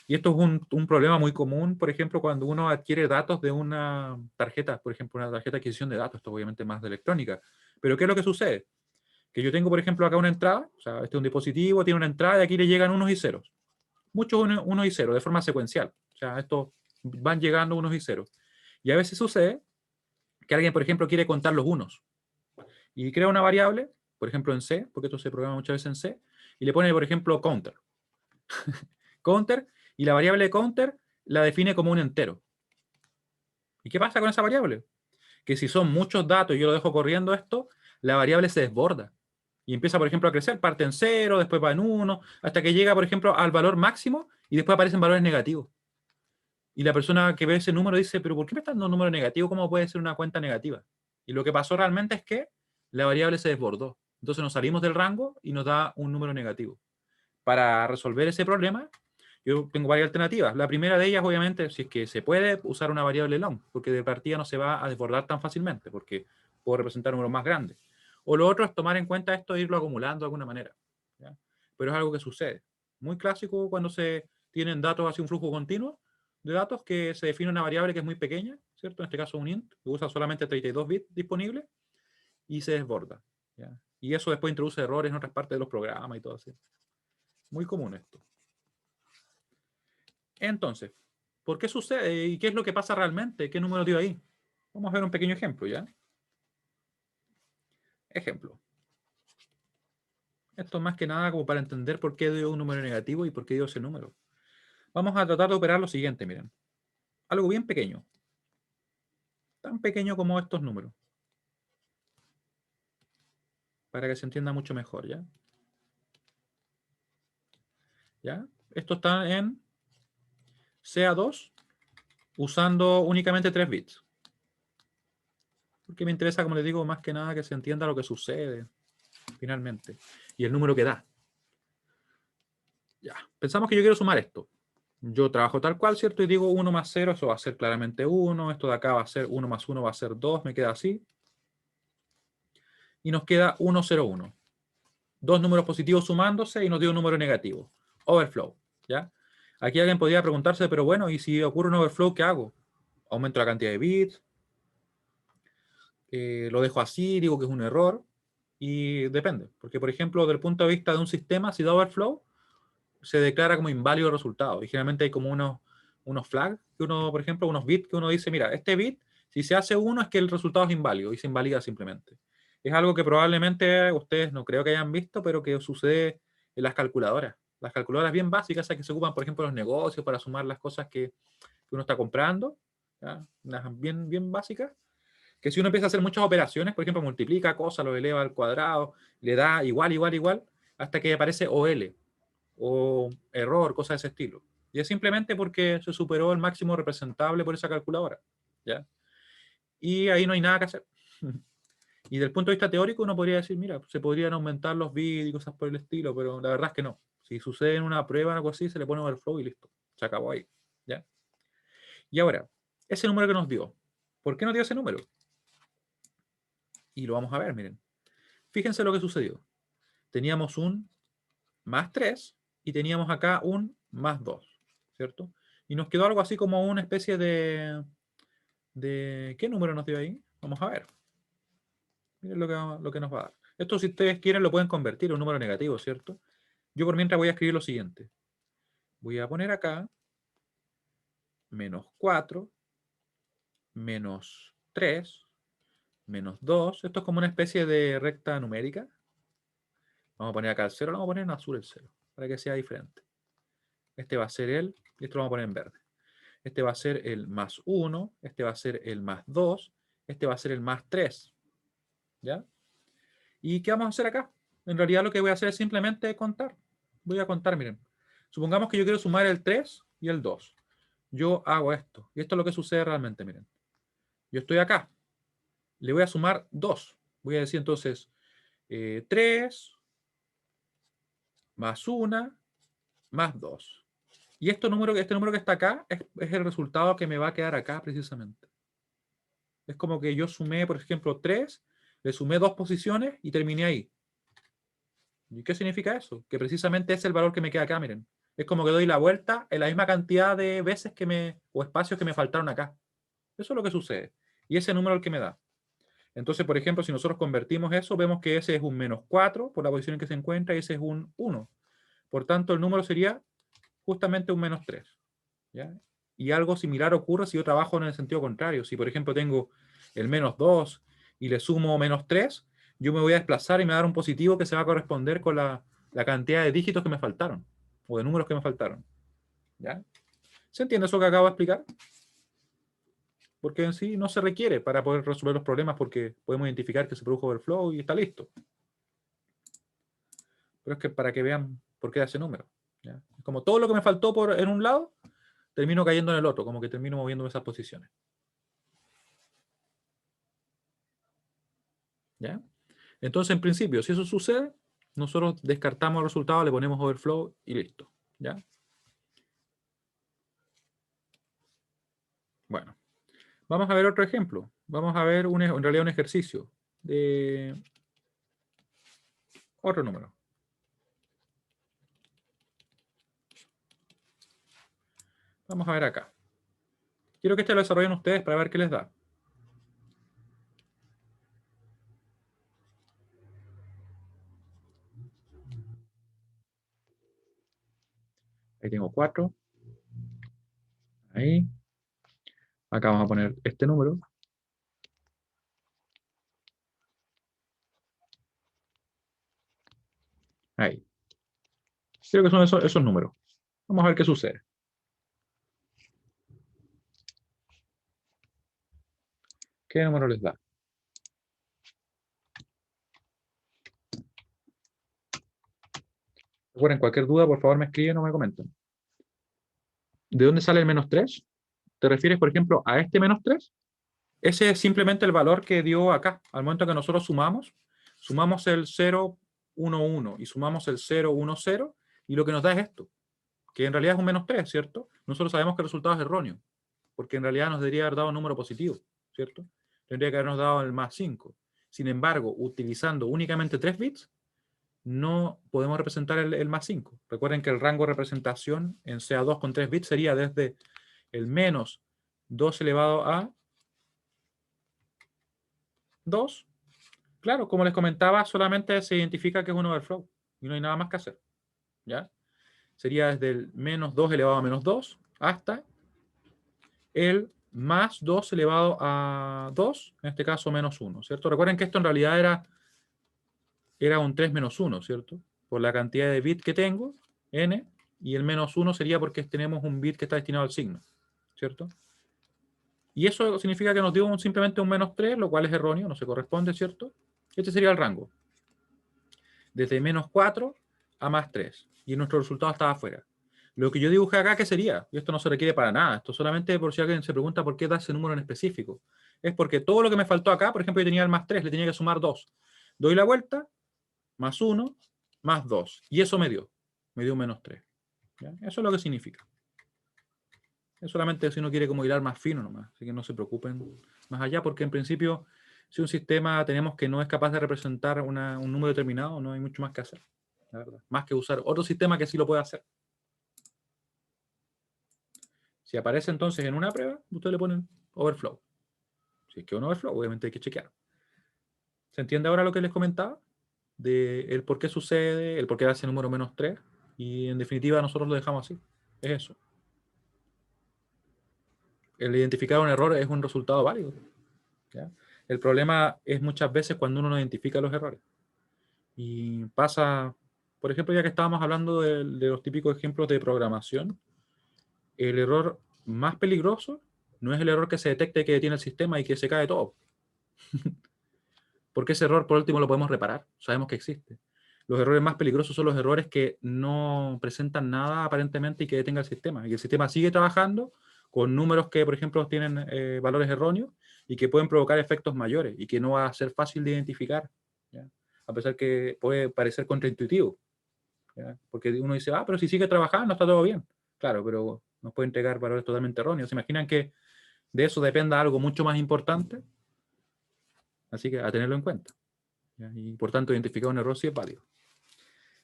y esto es un problema muy común, por ejemplo, cuando uno adquiere datos de una tarjeta, por ejemplo, una tarjeta de adquisición de datos, esto obviamente más de electrónica. Pero ¿qué es lo que sucede? Que yo tengo, por ejemplo, acá una entrada, o sea, este es un dispositivo, tiene una entrada y aquí le llegan unos y ceros. Muchos unos y ceros, de forma secuencial. O sea, estos van llegando unos y ceros. Y a veces sucede que alguien, por ejemplo, quiere contar los unos y crea una variable, por ejemplo en C, porque esto se programa muchas veces en C, y le pone, por ejemplo, counter. Counter, y la variable counter la define como un entero. ¿Y qué pasa con esa variable? Que si son muchos datos y yo lo dejo corriendo esto, la variable se desborda. Y empieza, por ejemplo, a crecer, parte en 0, después va en 1, hasta que llega, por ejemplo, al valor máximo y después aparecen valores negativos. Y la persona que ve ese número dice, pero ¿por qué me está dando un número negativo? ¿Cómo puede ser una cuenta negativa? Y lo que pasó realmente es que la variable se desbordó. Entonces nos salimos del rango y nos da un número negativo. Para resolver ese problema, yo tengo varias alternativas. La primera de ellas, obviamente, si es que se puede usar una variable long, porque de partida no se va a desbordar tan fácilmente, porque puedo representar números más grandes. O lo otro es tomar en cuenta esto e irlo acumulando de alguna manera. ¿Ya? Pero es algo que sucede. Muy clásico cuando se tienen datos hacia un flujo continuo de datos que se define una variable que es muy pequeña, ¿cierto? En este caso un int, que usa solamente 32 bits disponibles y se desborda. ¿Ya? Y eso después introduce errores en otras partes de los programas y todo así. Muy común esto. Entonces, ¿por qué sucede? ¿Y qué es lo que pasa realmente? ¿Qué número dio ahí? Vamos a ver un pequeño ejemplo, ¿ya? Ejemplo. Esto es más que nada como para entender por qué dio un número negativo y por qué dio ese número. Vamos a tratar de operar lo siguiente, miren. Algo bien pequeño. Tan pequeño como estos números. Para que se entienda mucho mejor, ¿ya? ¿Ya? Esto está en CA2 usando únicamente 3 bits. Porque me interesa, como les digo, más que nada que se entienda lo que sucede finalmente. Y el número que da. Ya. Pensamos que yo quiero sumar esto. Yo trabajo tal cual, ¿cierto? Y digo 1 más 0, eso va a ser claramente 1. Esto de acá va a ser 1 más 1 va a ser 2. Me queda así. Y nos queda 1, 0, 1. Dos números positivos sumándose y nos dio un número negativo. Overflow. ¿Ya? Aquí alguien podría preguntarse, pero bueno, ¿y si ocurre un overflow, qué hago? Aumento la cantidad de bits, lo dejo así, digo que es un error, y depende. Porque, por ejemplo, desde el punto de vista de un sistema, si da overflow, se declara como inválido el resultado. Y generalmente hay como unos flags, que uno, por ejemplo, unos bits que uno dice, mira, este bit, si se hace uno es que el resultado es inválido y se invalida simplemente. Es algo que probablemente ustedes no creo que hayan visto, pero que sucede en las calculadoras. Las calculadoras bien básicas, esas que se ocupan, por ejemplo, en los negocios para sumar las cosas que uno está comprando, ¿ya? Unas bien, bien básicas, que si uno empieza a hacer muchas operaciones, por ejemplo, multiplica cosas, lo eleva al cuadrado, le da igual, igual, igual, hasta que aparece OL o error, cosas de ese estilo. Y es simplemente porque se superó el máximo representable por esa calculadora. ¿Ya? Y ahí no hay nada que hacer. Y del punto de vista teórico uno podría decir, mira, se podrían aumentar los bits y cosas por el estilo, pero la verdad es que no. Si sucede en una prueba o algo así, se le pone overflow y listo. Se acabó ahí. ¿Ya? Y ahora, ese número que nos dio, ¿por qué nos dio ese número? Y lo vamos a ver, miren. Fíjense lo que sucedió. Teníamos un más 3 y teníamos acá un más 2, ¿cierto? Y nos quedó algo así como una especie de ¿qué número nos dio ahí? Vamos a ver. Miren lo que nos va a dar. Esto, si ustedes quieren, lo pueden convertir en un número negativo, ¿cierto? Yo por mientras voy a escribir lo siguiente. Voy a poner acá menos 4, menos 3, menos 2. Esto es como una especie de recta numérica. Vamos a poner acá el 0, lo vamos a poner en azul el 0, para que sea diferente. Este va a ser el, y esto lo vamos a poner en verde. Este va a ser el más 1, este va a ser el más 2, este va a ser el más 3. ¿Ya? ¿Y qué vamos a hacer acá? En realidad lo que voy a hacer es simplemente contar. Voy a contar, miren. Supongamos que yo quiero sumar el 3 y el 2. Yo hago esto. Y esto es lo que sucede realmente, miren. Yo estoy acá. Le voy a sumar 2. Voy a decir entonces 3 más 1 más 2. Y este número que está acá es el resultado que me va a quedar acá precisamente. Es como que yo sumé, por ejemplo, 3, le sumé 2 posiciones y terminé ahí. ¿Y qué significa eso? Que precisamente es el valor que me queda acá, miren. Es como que doy la vuelta en la misma cantidad de veces o espacios que me faltaron acá. Eso es lo que sucede. Y ese número es el que me da. Entonces, por ejemplo, si nosotros convertimos eso, vemos que ese es un menos 4 por la posición en que se encuentra y ese es un 1. Por tanto, el número sería justamente un menos 3. ¿Ya? Y algo similar ocurre si yo trabajo en el sentido contrario. Si, por ejemplo, tengo el menos 2 y le sumo menos 3, yo me voy a desplazar y me va a dar un positivo que se va a corresponder con la cantidad de dígitos que me faltaron, o de números que me faltaron. ¿Ya? ¿Se entiende eso que acabo de explicar? Porque en sí no se requiere para poder resolver los problemas porque podemos identificar que se produjo overflow y está listo. Pero es que para que vean por qué da ese número. ¿Ya? Como todo lo que me faltó en un lado, termino cayendo en el otro, como que termino moviendo esas posiciones. ¿Ya? Entonces, en principio, si eso sucede, nosotros descartamos el resultado, le ponemos overflow y listo. ¿Ya? Bueno, vamos a ver otro ejemplo. Vamos a ver en realidad un ejercicio de otro número. Vamos a ver acá. Quiero que este lo desarrollen ustedes para ver qué les da. Ahí tengo 4. Ahí. Acá vamos a poner este número. Ahí. Creo que son esos números. Vamos a ver qué sucede. ¿Qué número les da? Recuerden, cualquier duda, por favor, me escriben o me comentan. ¿De dónde sale el -3? ¿Te refieres, por ejemplo, a este -3? Ese es simplemente el valor que dio acá. Al momento que nosotros sumamos el 0, 1, 1 y sumamos el 0, 1, 0, y lo que nos da es esto, que en realidad es un -3, ¿cierto? Nosotros sabemos que el resultado es erróneo, porque en realidad nos debería haber dado un número positivo, ¿cierto? Tendría que habernos dado el +5. Sin embargo, utilizando únicamente 3 bits, no podemos representar el +5. Recuerden que el rango de representación en CA2 con 3 bits sería desde el -2 elevado a 2. Claro, como les comentaba, solamente se identifica que es un overflow y no hay nada más que hacer. ¿Ya? Sería desde el -2 elevado a -2 hasta el +2 elevado a 2, en este caso -1, ¿cierto? Recuerden que esto en realidad era un 3 menos 1, ¿cierto? Por la cantidad de bits que tengo, n, y el -1 sería porque tenemos un bit que está destinado al signo, ¿cierto? Y eso significa que nos dio simplemente un -3, lo cual es erróneo, no se corresponde, ¿cierto? Este sería el rango. Desde -4 a +3. Y nuestro resultado estaba afuera. Lo que yo dibujé acá, ¿qué sería? Y esto no se requiere para nada. Esto solamente por si alguien se pregunta por qué da ese número en específico. Es porque todo lo que me faltó acá, por ejemplo, yo tenía el +3, le tenía que sumar 2. Doy la vuelta, +1, +2. Y eso me dio. Me dio un -3. ¿Ya? Eso es lo que significa. Es solamente si uno quiere como hilar más fino nomás. Así que no se preocupen más allá, porque en principio, si un sistema tenemos que no es capaz de representar un número determinado, no hay mucho más que hacer. La verdad. Más que usar otro sistema que sí lo puede hacer. Si aparece entonces en una prueba, ustedes le ponen overflow. Si es que es un overflow, obviamente hay que chequear. ¿Se entiende ahora lo que les comentaba? De el por qué sucede, el por qué da ese número -3. Y en definitiva nosotros lo dejamos así. Es eso. El identificar un error es un resultado válido. ¿Ya? El problema es muchas veces cuando uno no identifica los errores. Y pasa, por ejemplo, ya que estábamos hablando de los típicos ejemplos de programación, el error más peligroso no es el error que se detecte que tiene el sistema y que se cae todo. Porque ese error, por último, lo podemos reparar. Sabemos que existe. Los errores más peligrosos son los errores que no presentan nada aparentemente y que detenga el sistema. Y el sistema sigue trabajando con números que, por ejemplo, tienen valores erróneos y que pueden provocar efectos mayores y que no va a ser fácil de identificar. ¿Ya? A pesar que puede parecer contraintuitivo. ¿Ya? Porque uno dice, pero si sigue trabajando, está todo bien. Claro, pero nos puede entregar valores totalmente erróneos. ¿Se imaginan que de eso dependa algo mucho más importante? Así que a tenerlo en cuenta. ¿Ya? Y por tanto, identificar un error sí es válido.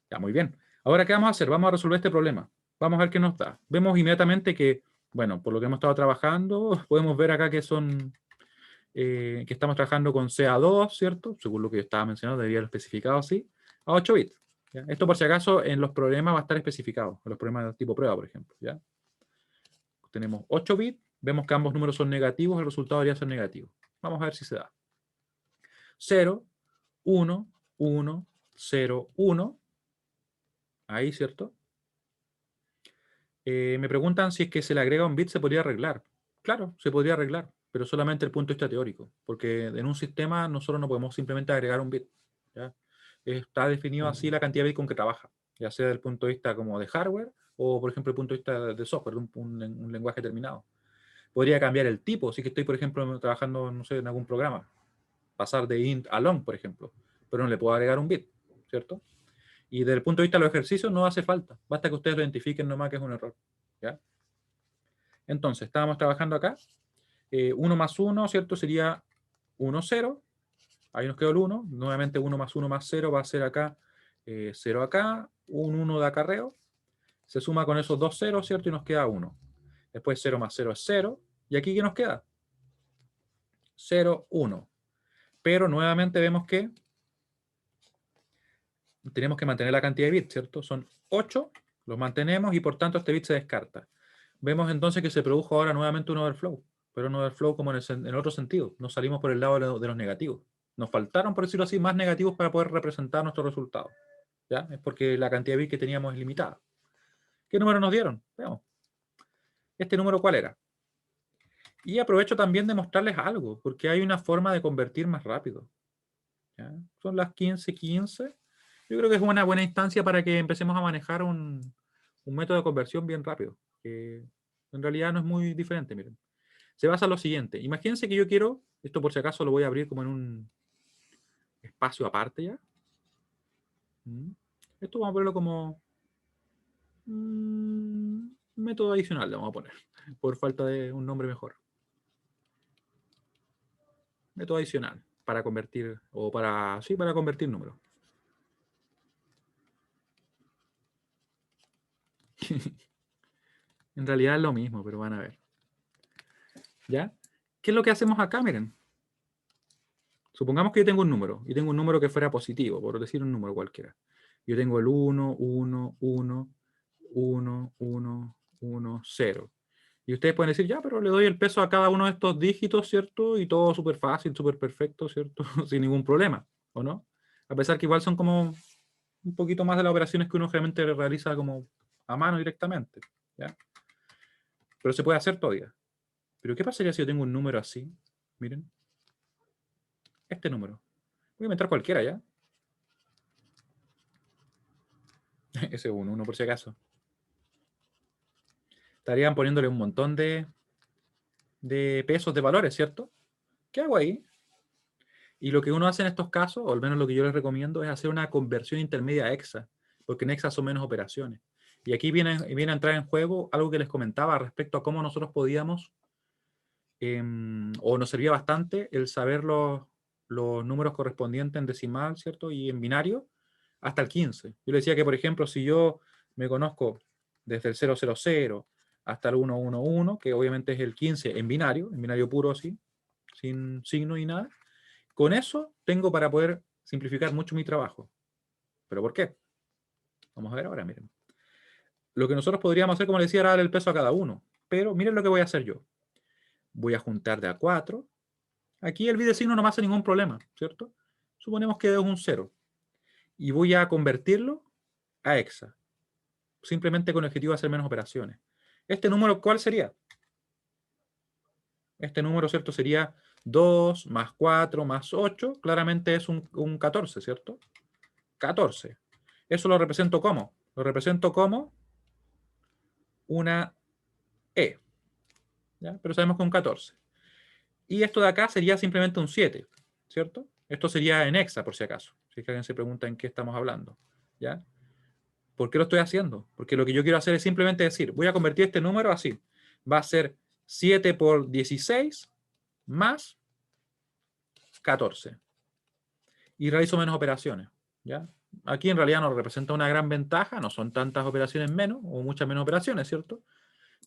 Ya, muy bien. Ahora, ¿qué vamos a hacer? Vamos a resolver este problema. Vamos a ver qué nos da. Vemos inmediatamente que, bueno, por lo que hemos estado trabajando, podemos ver acá que son, que estamos trabajando con CA2, ¿cierto? Según lo que yo estaba mencionando, debería haber especificado así, a 8 bits. ¿Ya? Esto, por si acaso, en los problemas va a estar especificado, en los problemas de tipo prueba, por ejemplo. ¿Ya? Tenemos 8 bits, vemos que ambos números son negativos, el resultado debería ser negativo. Vamos a ver si se da. 0, 1, 1, 0, 1. Ahí, ¿cierto? Me preguntan si es que se le agrega un bit se podría arreglar. Claro, se podría arreglar, pero solamente el punto de vista teórico, porque en un sistema nosotros no podemos simplemente agregar un bit. ¿Ya? Está definido así la cantidad de bits con que trabaja, ya sea desde el punto de vista como de hardware o, por ejemplo, el punto de vista de software, de un lenguaje terminado. Podría cambiar el tipo, si que estoy, por ejemplo, trabajando, no sé, en algún programa. pasar de int a long, por ejemplo, pero no le puedo agregar un bit, ¿cierto? Y desde el punto de vista de los ejercicios no hace falta, basta que ustedes lo identifiquen nomás que es un error, ¿ya? Entonces, estábamos trabajando acá, 1 más 1, ¿cierto? Sería 1, 0, ahí nos quedó el 1, nuevamente 1 más 1 más 0 va a ser acá, 0 acá, un 1 de acarreo, se suma con esos dos ceros, ¿cierto? Y nos queda 1. Después 0 más 0 es 0, y aquí ¿qué nos queda? 0, 1. Pero nuevamente vemos que tenemos que mantener la cantidad de bits, ¿cierto? Son 8, los mantenemos y por tanto este bit se descarta. Vemos entonces que se produjo ahora nuevamente un overflow, pero un overflow como en otro sentido. Nos salimos por el lado de los negativos. Nos faltaron, por decirlo así, más negativos para poder representar nuestro resultado. ¿Ya? Es porque la cantidad de bits que teníamos es limitada. ¿Qué número nos dieron? Veamos. ¿Este número cuál era? Y aprovecho también de mostrarles algo, porque hay una forma de convertir más rápido. ¿Ya? Son las 15:15. Yo creo que es una buena instancia para que empecemos a manejar un método de conversión bien rápido, que en realidad no es muy diferente, miren. Se basa en lo siguiente. Imagínense que yo quiero, esto por si acaso lo voy a abrir como en un espacio aparte ya. Esto vamos a ponerlo como método adicional, le vamos a poner, por falta de un nombre mejor. Método adicional para convertir, o para, sí, para convertir números. En realidad es lo mismo, pero van a ver. ¿Ya? ¿Qué es lo que hacemos acá? Miren. Supongamos que yo tengo un número, y tengo un número que fuera positivo, por decir un número cualquiera. Yo tengo el 1, 1, 1, 1, 1, 1, 0. Y ustedes pueden decir, ya, pero le doy el peso a cada uno de estos dígitos, ¿cierto? Y todo súper fácil, súper perfecto, ¿cierto? Sin ningún problema, ¿o no? A pesar que igual son como un poquito más de las operaciones que uno realmente realiza como a mano directamente, ¿ya? Pero se puede hacer todavía. Pero ¿qué pasaría si yo tengo un número así? Miren. Este número. Voy a inventar cualquiera, ¿ya? Ese 1 por si acaso. Estarían poniéndole un montón de pesos de valores, ¿cierto? ¿Qué hago ahí? Y lo que uno hace en estos casos, o al menos lo que yo les recomiendo, es hacer una conversión intermedia a hexa, porque en hexa son menos operaciones. Y aquí viene a entrar en juego algo que les comentaba respecto a cómo nosotros podíamos, o nos servía bastante el saber los números correspondientes en decimal, ¿cierto? Y en binario, hasta el 15. Yo le decía que, por ejemplo, si yo me conozco desde el 000 hasta el 111, que obviamente es el 15 en binario puro así, sin signo y nada, con eso tengo para poder simplificar mucho mi trabajo. ¿Pero por qué? Vamos a ver ahora, miren. Lo que nosotros podríamos hacer, como les decía, era darle el peso a cada uno. Pero miren lo que voy a hacer yo. Voy a juntar de a 4. Aquí el bit de signo no me hace ningún problema, ¿cierto? Suponemos que es un 0. Y voy a convertirlo a hexa. Simplemente con el objetivo de hacer menos operaciones. ¿Este número cuál sería? Este número, ¿cierto? Sería 2 más 4 más 8. Claramente es un 14, ¿cierto? 14. Eso lo represento como. Lo represento como una E. ¿Ya? Pero sabemos que es un 14. Y esto de acá sería simplemente un 7, ¿cierto? Esto sería en hexa, por si acaso. Si es que alguien se pregunta en qué estamos hablando. ¿Ya? ¿Por qué lo estoy haciendo? Porque lo que yo quiero hacer es simplemente decir, voy a convertir este número así. Va a ser 7 por 16 más 14. Y realizo menos operaciones. ¿Ya? Aquí en realidad nos representa una gran ventaja, no son tantas operaciones menos, o muchas menos operaciones, ¿cierto?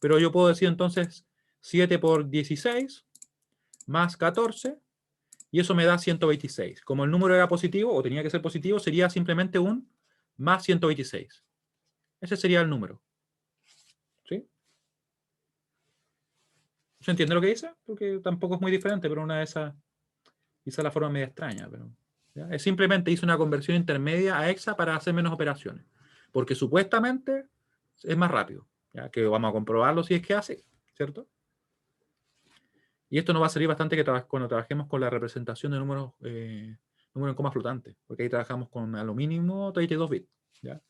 Pero yo puedo decir entonces 7 por 16 más 14, y eso me da 126. Como el número era positivo, o tenía que ser positivo, sería simplemente un más 126. Ese sería el número. ¿Sí? ¿Se entiende lo que dice? Porque tampoco es muy diferente, pero una de esas, quizá la forma media extraña. Pero, ¿ya? Es simplemente hice una conversión intermedia a hexa para hacer menos operaciones. Porque supuestamente es más rápido. ¿Ya? Que vamos a comprobarlo si es que hace, ¿cierto? Y esto nos va a servir bastante cuando trabajemos con la representación de números en coma flotante, porque ahí trabajamos con a lo mínimo 32 bits. ¿Ya?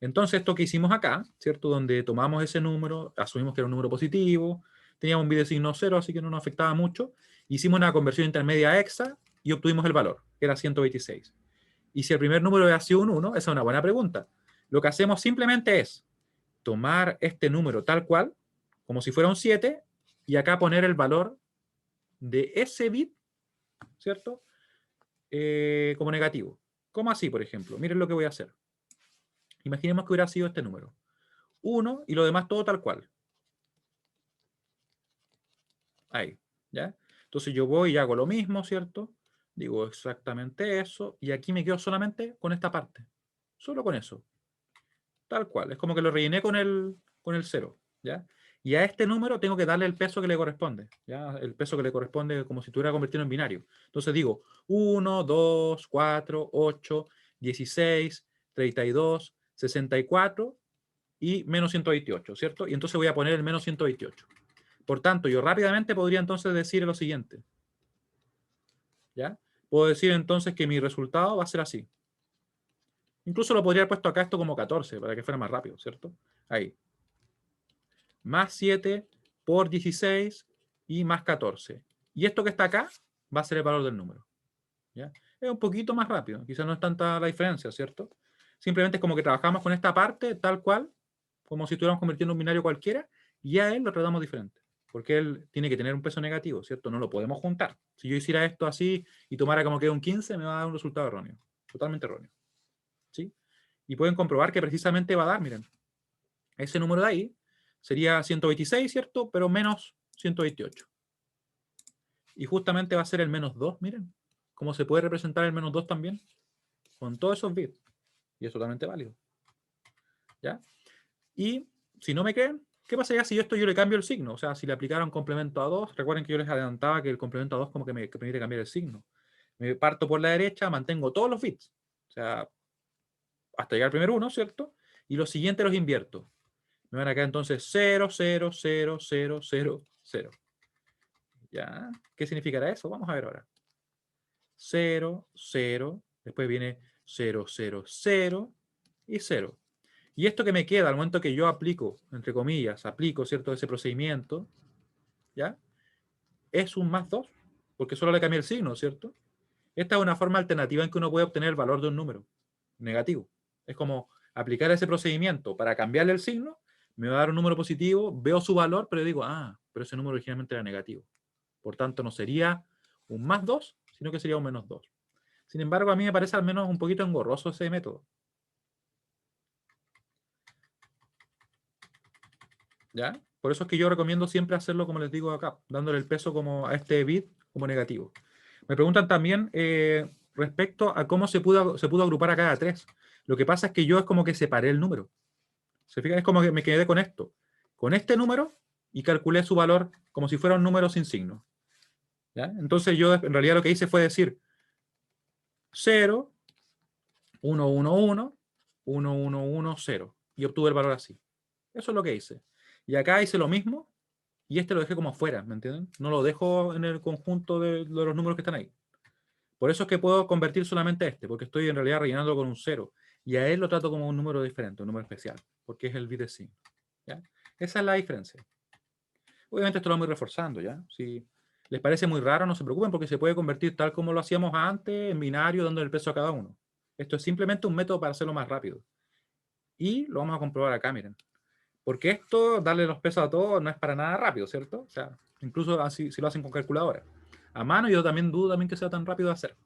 Entonces, esto que hicimos acá, ¿cierto? Donde tomamos ese número, asumimos que era un número positivo, teníamos un bit de signo 0, así que no nos afectaba mucho. Hicimos una conversión intermedia a hexa, y obtuvimos el valor, que era 126. Y si el primer número había sido un 1, esa es una buena pregunta. Lo que hacemos simplemente es tomar este número tal cual, como si fuera un 7, y acá poner el valor de ese bit, ¿cierto? Como negativo. ¿Cómo así, por ejemplo? Miren lo que voy a hacer. Imaginemos que hubiera sido este número. 1 y lo demás todo tal cual. Ahí, ¿ya? Entonces yo voy y hago lo mismo, ¿cierto? Digo exactamente eso, y aquí me quedo solamente con esta parte. Solo con eso. Tal cual. Es como que lo rellené con el 0, ¿ya? Y a este número tengo que darle el peso que le corresponde, ¿ya? El peso que le corresponde como si estuviera convertido en binario. Entonces digo 1, 2, 4, 8, 16, 32, 64 y menos 128, ¿cierto? Y entonces voy a poner el menos 128. Por tanto, yo rápidamente podría entonces decir lo siguiente, ¿ya? Puedo decir entonces que mi resultado va a ser así. Incluso lo podría haber puesto acá esto como 14 para que fuera más rápido, ¿cierto? Ahí. Más 7 por 16 y más 14. Y esto que está acá va a ser el valor del número, ¿ya? Es un poquito más rápido, quizás no es tanta la diferencia, ¿cierto? Simplemente es como que trabajamos con esta parte tal cual, como si estuviéramos convirtiendo un binario cualquiera, y a él lo tratamos diferente, porque él tiene que tener un peso negativo, ¿cierto? No lo podemos juntar. Si yo hiciera esto así y tomara como que un 15, me va a dar un resultado erróneo, totalmente erróneo, ¿sí? Y pueden comprobar que precisamente va a dar, miren, ese número de ahí sería 126, ¿cierto? Pero menos 128. Y justamente va a ser el menos 2, miren. ¿Cómo se puede representar el menos 2 también? Con todos esos bits. Y es totalmente válido. ¿Ya? Y si no me creen, ¿qué pasaría si esto yo le cambio el signo? O sea, si le aplicara un complemento a 2, recuerden que yo les adelantaba que el complemento a 2 como que me permite cambiar el signo. Me parto por la derecha, mantengo todos los bits. O sea, hasta llegar al primer 1, ¿cierto? Y los siguientes los invierto. Me van a quedar entonces 0, 0, 0, 0, 0, 0. ¿Ya? ¿Qué significará eso? Vamos a ver ahora. 0, 0, después viene 0, 0, 0 y 0. Y esto que me queda al momento que yo aplico, entre comillas, aplico, ¿cierto?, ese procedimiento, ¿ya? Es un más 2, porque solo le cambié el signo, ¿cierto? Esta es una forma alternativa en que uno puede obtener el valor de un número negativo. Es como aplicar ese procedimiento para cambiarle el signo, me va a dar un número positivo, veo su valor, pero digo, pero ese número originalmente era negativo. Por tanto, no sería un más 2, sino que sería un menos 2. Sin embargo, a mí me parece al menos un poquito engorroso ese método. ¿Ya? Por eso es que yo recomiendo siempre hacerlo, como les digo acá, dándole el peso como a este bit como negativo. Me preguntan también respecto a cómo se pudo agrupar a cada 3. Lo que pasa es que yo es como que separé el número. ¿Se fijan? Es como que me quedé con esto. Con este número y calculé su valor como si fuera un número sin signo. ¿Ya? Entonces yo en realidad lo que hice fue decir 0, 1, 1, 1, 1, 1, 1, 0. Y obtuve el valor así. Eso es lo que hice. Y acá hice lo mismo y este lo dejé como fuera, ¿me entienden? No lo dejo en el conjunto de los números que están ahí. Por eso es que puedo convertir solamente este, porque estoy en realidad rellenando con un 0. Y a él lo trato como un número diferente, un número especial, porque es el bit de signo. ¿Ya? Esa es la diferencia. Obviamente esto lo vamos a ir reforzando, ¿ya? Si les parece muy raro, no se preocupen, porque se puede convertir tal como lo hacíamos antes, en binario, dando el peso a cada uno. Esto es simplemente un método para hacerlo más rápido. Y lo vamos a comprobar acá, miren. Porque esto, darle los pesos a todos, no es para nada rápido, ¿cierto? O sea, incluso así, si lo hacen con calculadora. A mano yo también dudo también que sea tan rápido de hacer.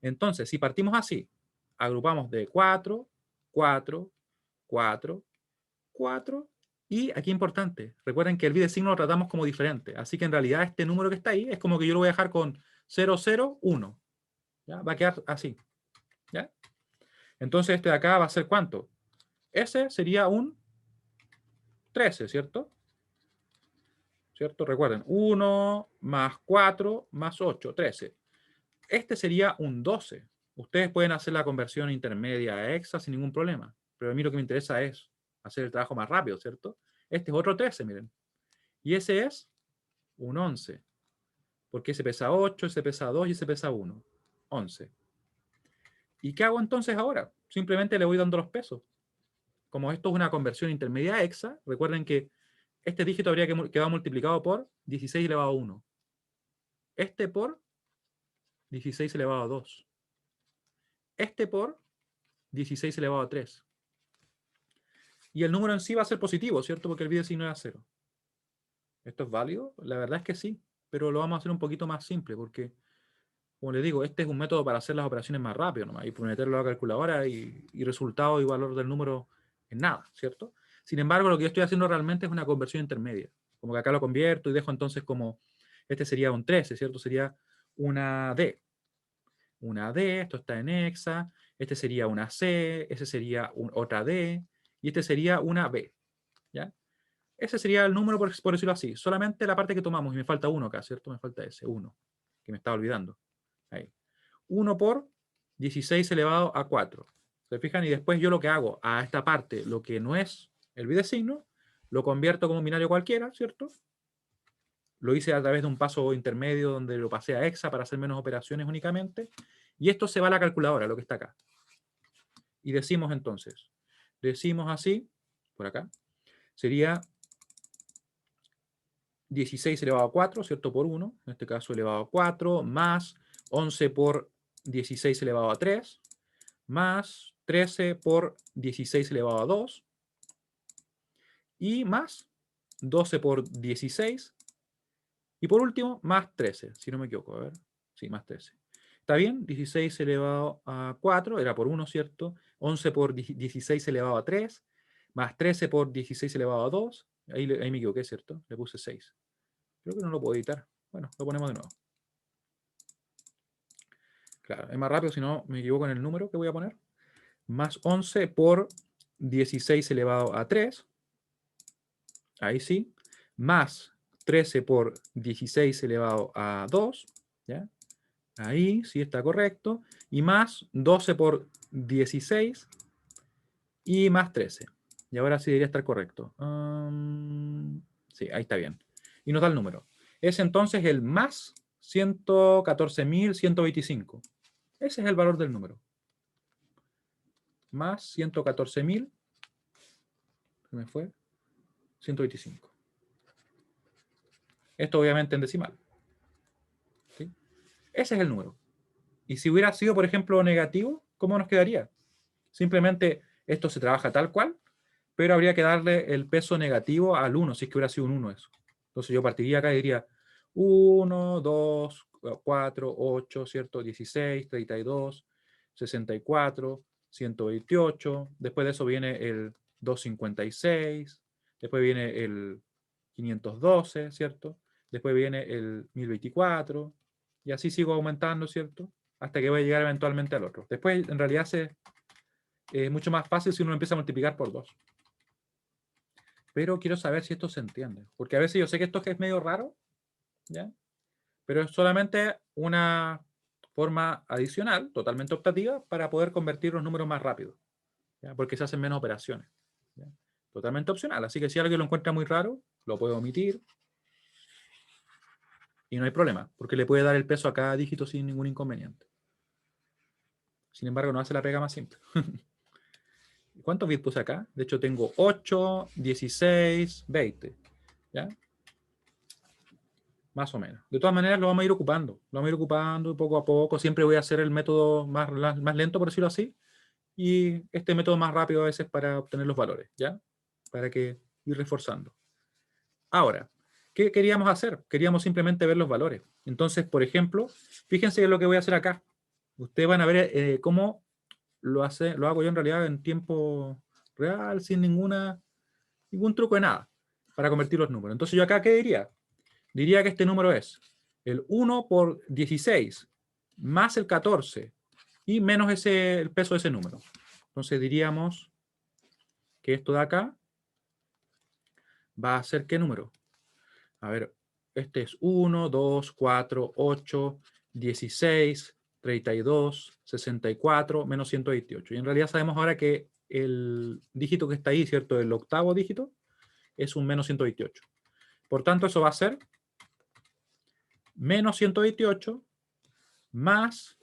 Entonces, si partimos así, agrupamos de 4, 4, 4, 4, y aquí importante, recuerden que el bit de signo lo tratamos como diferente, así que en realidad este número que está ahí es como que yo lo voy a dejar con 0, 0, 1. ¿Ya? Va a quedar así. ¿Ya? Entonces este de acá va a ser ¿cuánto? Ese sería un 13, ¿cierto? ¿Cierto? Recuerden, 1 más 4 más 8, 13. Este sería un 12. Ustedes pueden hacer la conversión intermedia a hexa sin ningún problema, pero a mí lo que me interesa es hacer el trabajo más rápido, ¿cierto? Este es otro 13, miren. Y ese es un 11, porque ese pesa 8, ese pesa 2 y ese pesa 1. 11. ¿Y qué hago entonces ahora? Simplemente le voy dando los pesos. Como esto es una conversión intermedia a hexa, recuerden que este dígito habría quedado multiplicado por 16 elevado a 1. Este por 16 elevado a 2. Este por 16 elevado a 3. Y el número en sí va a ser positivo, ¿cierto? Porque el bidesigno es a 0. ¿Esto es válido? La verdad es que sí, pero lo vamos a hacer un poquito más simple, porque, como les digo, este es un método para hacer las operaciones más rápido nomás, y meterlo a la calculadora y resultado y valor del número en nada, ¿cierto? Sin embargo, lo que yo estoy haciendo realmente es una conversión intermedia. Como que acá lo convierto y dejo entonces como, este sería un 13, ¿cierto? Sería una D. Una D, esto está en hexa, este sería una C, ese sería otra D, y este sería una B, ¿ya? Ese sería el número, por decirlo así. Solamente la parte que tomamos, y me falta uno acá, ¿cierto? Me falta ese, 1, que me estaba olvidando. Ahí. 1 por 16 elevado a 4. ¿Se fijan? Y después yo lo que hago a esta parte, lo que no es el bidesigno, lo convierto como un binario cualquiera, ¿cierto? Lo hice a través de un paso intermedio donde lo pasé a hexa para hacer menos operaciones únicamente. Y esto se va a la calculadora, lo que está acá. Y decimos entonces, decimos así, por acá, sería 16 elevado a 4, ¿cierto? Por 1, en este caso elevado a 4, más 11 por 16 elevado a 3, más 13 por 16 elevado a 2, y más 12 por 16, y por último, más 13, si no me equivoco, a ver, sí, más 13. ¿Está bien? 16 elevado a 4, era por 1, ¿cierto? 11 por 16 elevado a 3, más 13 por 16 elevado a 2, ahí me equivoqué, ¿cierto? Le puse 6. Creo que no lo puedo editar. Bueno, lo ponemos de nuevo. Claro, es más rápido si no me equivoco en el número que voy a poner. Más 11 por 16 elevado a 3. Ahí sí. Más 13 por 16 elevado a 2. ¿Ya? Ahí sí está correcto. Y más 12 por 16. Y más 13. Y ahora sí debería estar correcto. Sí, ahí está bien. Y nos da el número. Es entonces el más 114.125. Ese es el valor del número. Más 114.000. ¿Qué me fue? 125. Esto obviamente en decimal. ¿Sí? Ese es el número. Y si hubiera sido, por ejemplo, negativo, ¿cómo nos quedaría? Simplemente esto se trabaja tal cual, pero habría que darle el peso negativo al 1, si es que hubiera sido un 1 eso. Entonces yo partiría acá y diría 1, 2, 4, 8, ¿cierto? 16, 32, 64, 128. Después de eso viene el 256. Después viene el 512, ¿cierto? Después viene el 1024. Y así sigo aumentando, ¿cierto? Hasta que voy a llegar eventualmente al otro. Después, en realidad, es mucho más fácil si uno empieza a multiplicar por 2. Pero quiero saber si esto se entiende. Porque a veces yo sé que esto es medio raro, ¿ya? Pero es solamente una forma adicional, totalmente optativa, para poder convertir los números más rápido, ¿ya? Porque se hacen menos operaciones, ¿ya? Totalmente opcional. Así que si alguien lo encuentra muy raro, lo puede omitir y no hay problema, porque le puede dar el peso a cada dígito sin ningún inconveniente. Sin embargo, no hace la pega más simple. ¿Cuántos bits puse acá? De hecho, tengo 8, 16, 20. ¿Ya? Más o menos. De todas maneras, lo vamos a ir ocupando. Lo vamos a ir ocupando poco a poco. Siempre voy a hacer el método más lento, por decirlo así. Y este método más rápido a veces para obtener los valores. ¿Ya? Para que ir reforzando. Ahora, ¿qué queríamos hacer? Queríamos simplemente ver los valores. Entonces, por ejemplo, fíjense lo que voy a hacer acá. Ustedes van a ver cómo lo hago yo en realidad en tiempo real, sin ningún truco de nada, para convertir los números. Entonces, ¿yo acá qué diría? Diría que este número es el 1 por 16 más el 14 y menos el peso de ese número. Entonces diríamos que esto de acá va a ser ¿qué número? A ver, este es 1, 2, 4, 8, 16, 32, 64, menos 128. Y en realidad sabemos ahora que el dígito que está ahí, ¿cierto? El octavo dígito es un menos 128. Por tanto, eso va a ser menos 128 más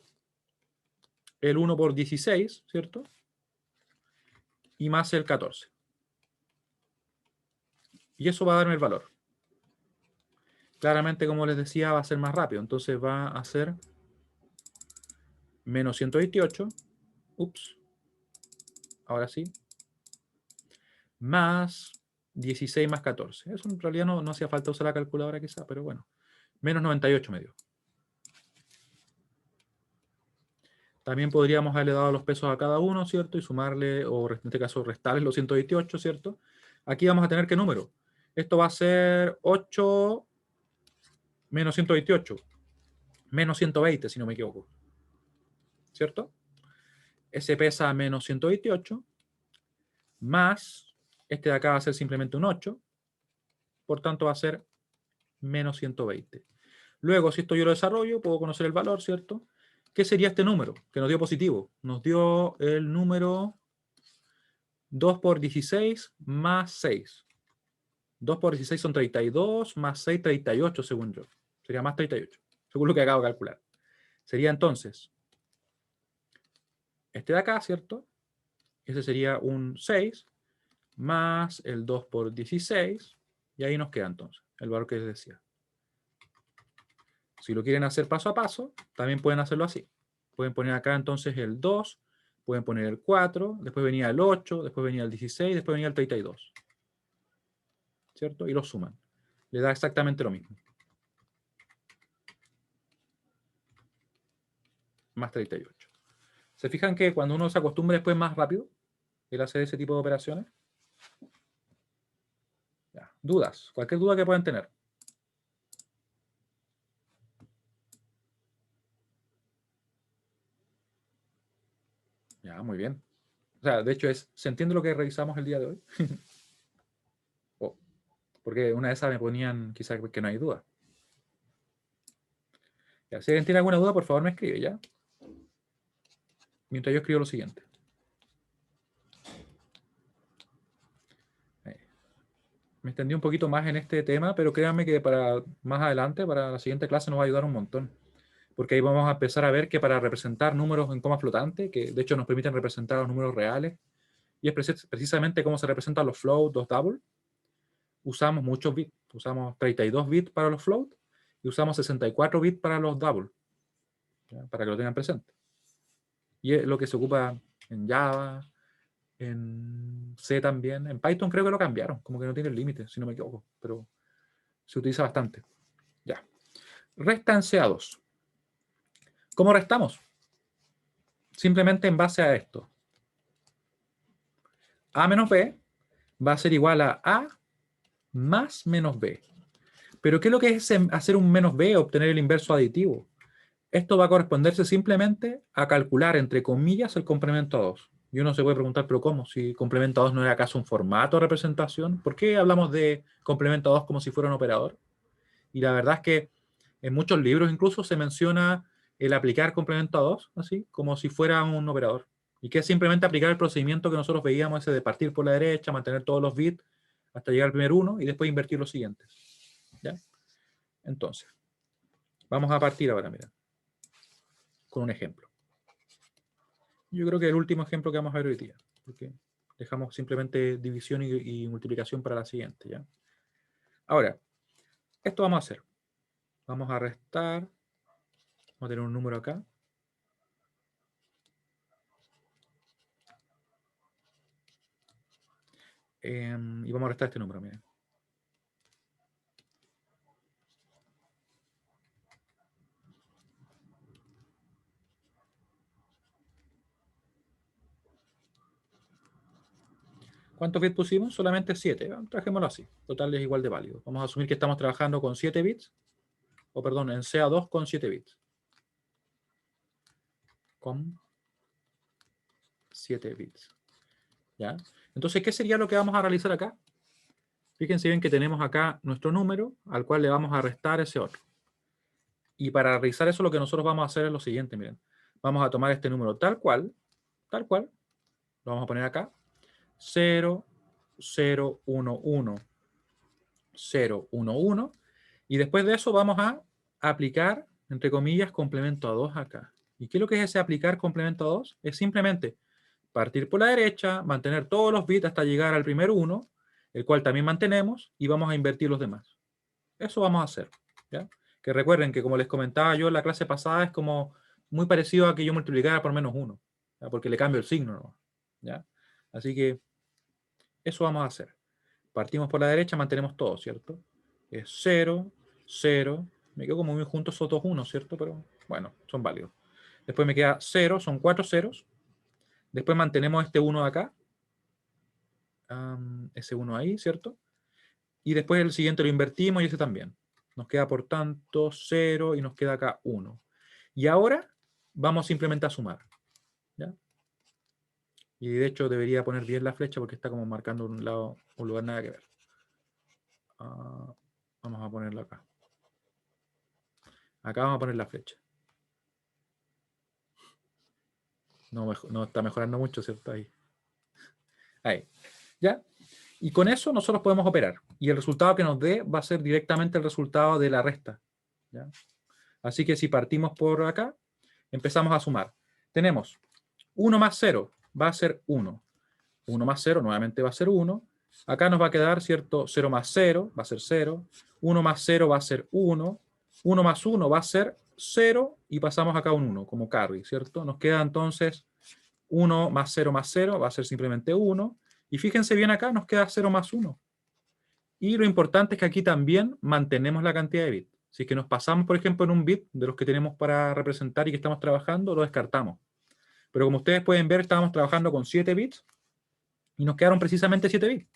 el 1 por 16, ¿cierto? Y más el 14. Y eso va a darme el valor. Claramente, como les decía, va a ser más rápido. Entonces va a ser menos 128, ups, ahora sí, más 16 más 14. Eso en realidad no hacía falta usar la calculadora quizá, pero bueno, menos 98 me dio. También podríamos haberle dado los pesos a cada uno, ¿cierto? Y sumarle, o en este caso restarles los 128, ¿cierto? Aquí vamos a tener ¿qué número? Esto va a ser 8 menos 128, menos 120, si no me equivoco. ¿Cierto? Ese pesa menos 128, más, este de acá va a ser simplemente un 8, por tanto va a ser menos 120. Luego, si esto yo lo desarrollo, puedo conocer el valor, ¿cierto? ¿Qué sería este número? Que nos dio positivo. Nos dio el número 2 por 16 más 6. 2 por 16 son 32, más 6, 38, según yo. Sería más 38, según lo que acabo de calcular. Sería entonces este de acá, ¿cierto? Ese sería un 6, más el 2 por 16, y ahí nos queda entonces el valor que les decía. Si lo quieren hacer paso a paso, también pueden hacerlo así. Pueden poner acá entonces el 2, pueden poner el 4, después venía el 8, después venía el 16, después venía el 32. ¿Cierto? Y lo suman. Le da exactamente lo mismo. Más 38. ¿Se fijan que cuando uno se acostumbra después más rápido el hacer ese tipo de operaciones? Ya. Dudas. Cualquier duda que puedan tener. Ya, muy bien. O sea, de hecho, ¿se entiende lo que revisamos el día de hoy? Oh, porque una de esas me ponían quizás que no hay duda. Ya, si alguien tiene alguna duda, por favor me escribe, ¿ya? Mientras yo escribo lo siguiente. Me extendí un poquito más en este tema, pero créanme que para más adelante, para la siguiente clase, nos va a ayudar un montón. Porque ahí vamos a empezar a ver que para representar números en coma flotante, que de hecho nos permiten representar los números reales, y es precisamente cómo se representan los float, los double, usamos muchos bits. Usamos 32 bits para los float y usamos 64 bits para los double, ¿ya? Para que lo tengan presente. Y es lo que se ocupa en Java, en C también. En Python creo que lo cambiaron, como que no tiene límite, si no me equivoco, pero se utiliza bastante. Ya. Resta en CA2. ¿Cómo restamos? Simplemente en base a esto. A menos B va a ser igual a A más menos B. Pero ¿qué es lo que es hacer un menos B, obtener el inverso aditivo? Esto va a corresponderse simplemente a calcular, entre comillas, el complemento a 2. Y uno se puede preguntar, ¿pero cómo? Si complemento a 2 no es acaso un formato de representación, ¿por qué hablamos de complemento a 2 como si fuera un operador? Y la verdad es que en muchos libros incluso se menciona el aplicar complemento a 2, así, como si fuera un operador. Y que es simplemente aplicar el procedimiento que nosotros veíamos, ese de partir por la derecha, mantener todos los bits hasta llegar al primer 1 y después invertir los siguientes. ¿Ya? Entonces, vamos a partir ahora, mira, con un ejemplo. Yo creo que el último ejemplo que vamos a ver hoy día, porque dejamos simplemente división y multiplicación para la siguiente, ¿ya? Ahora, esto vamos a hacer. Vamos a restar. Vamos a tener un número acá. Y vamos a restar este número, miren. ¿Cuántos bits pusimos? Solamente 7. Trajémoslo así. Total es igual de válido. Vamos a asumir que estamos trabajando con 7 bits. O perdón, en CA2 con 7 bits. Con 7 bits. ¿Ya? Entonces, ¿qué sería lo que vamos a realizar acá? Fíjense bien que tenemos acá nuestro número al cual le vamos a restar ese otro. Y para realizar eso, lo que nosotros vamos a hacer es lo siguiente, miren. Vamos a tomar este número tal cual, lo vamos a poner acá, 0, 0, 1, 1, 0, 1, 1, y después de eso vamos a aplicar, entre comillas, complemento a 2 acá. ¿Y qué es lo que es ese aplicar complemento a 2? Es simplemente partir por la derecha, mantener todos los bits hasta llegar al primer 1, el cual también mantenemos, y vamos a invertir los demás. Eso vamos a hacer, ¿ya? Que recuerden que, como les comentaba yo en la clase pasada, es como muy parecido a que yo multiplicara por menos 1, ¿ya? Porque le cambio el signo, ¿no? ¿Ya? Así que eso vamos a hacer. Partimos por la derecha, mantenemos todo, ¿cierto? Es 0, 0, me quedo como muy juntos esos dos unos, ¿cierto? Pero bueno, son válidos. Después me queda 0, son 4 ceros. Después mantenemos este 1 de acá, ese 1 ahí, ¿cierto? Y después el siguiente lo invertimos y ese también. Nos queda, por tanto, 0 y nos queda acá 1. Y ahora vamos simplemente a sumar, ¿ya? Y de hecho debería poner bien la flecha porque está como marcando un lado, un lugar nada que ver. Vamos a ponerlo acá. Acá vamos a poner la flecha. No, no está mejorando mucho, ¿cierto? Ahí. Ahí. ¿Ya? Y con eso nosotros podemos operar. Y el resultado que nos dé va a ser directamente el resultado de la resta, ¿ya? Así que si partimos por acá, empezamos a sumar. Tenemos 1 más 0 va a ser 1. 1 más 0 nuevamente va a ser 1. Acá nos va a quedar, ¿cierto? 0 más 0 va a ser 0. 1 más 0 va a ser 1. 1 más 1 va a ser 0. Y pasamos acá un 1 como carry, ¿cierto? Nos queda entonces 1 más 0 más 0 va a ser simplemente 1. Y fíjense bien acá, nos queda 0 más 1. Y lo importante es que aquí también mantenemos la cantidad de bits. Si es que nos pasamos, por ejemplo, en un bit de los que tenemos para representar y que estamos trabajando, lo descartamos. Pero como ustedes pueden ver, estábamos trabajando con 7 bits y nos quedaron precisamente 7 bits.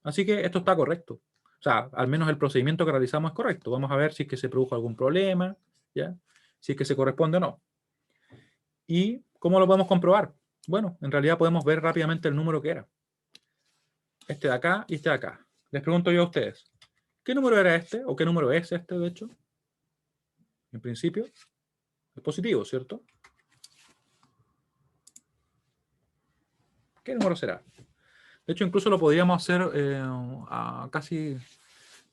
Así que esto está correcto. O sea, al menos el procedimiento que realizamos es correcto. Vamos a ver si es que se produjo algún problema, ¿ya? Si es que se corresponde o no. ¿Y cómo lo podemos comprobar? Bueno, en realidad podemos ver rápidamente el número que era. Este de acá y este de acá. Les pregunto yo a ustedes, ¿qué número era este? ¿O qué número es este, de hecho? En principio, es positivo, ¿cierto? ¿Qué número será? De hecho, incluso lo podríamos hacer casi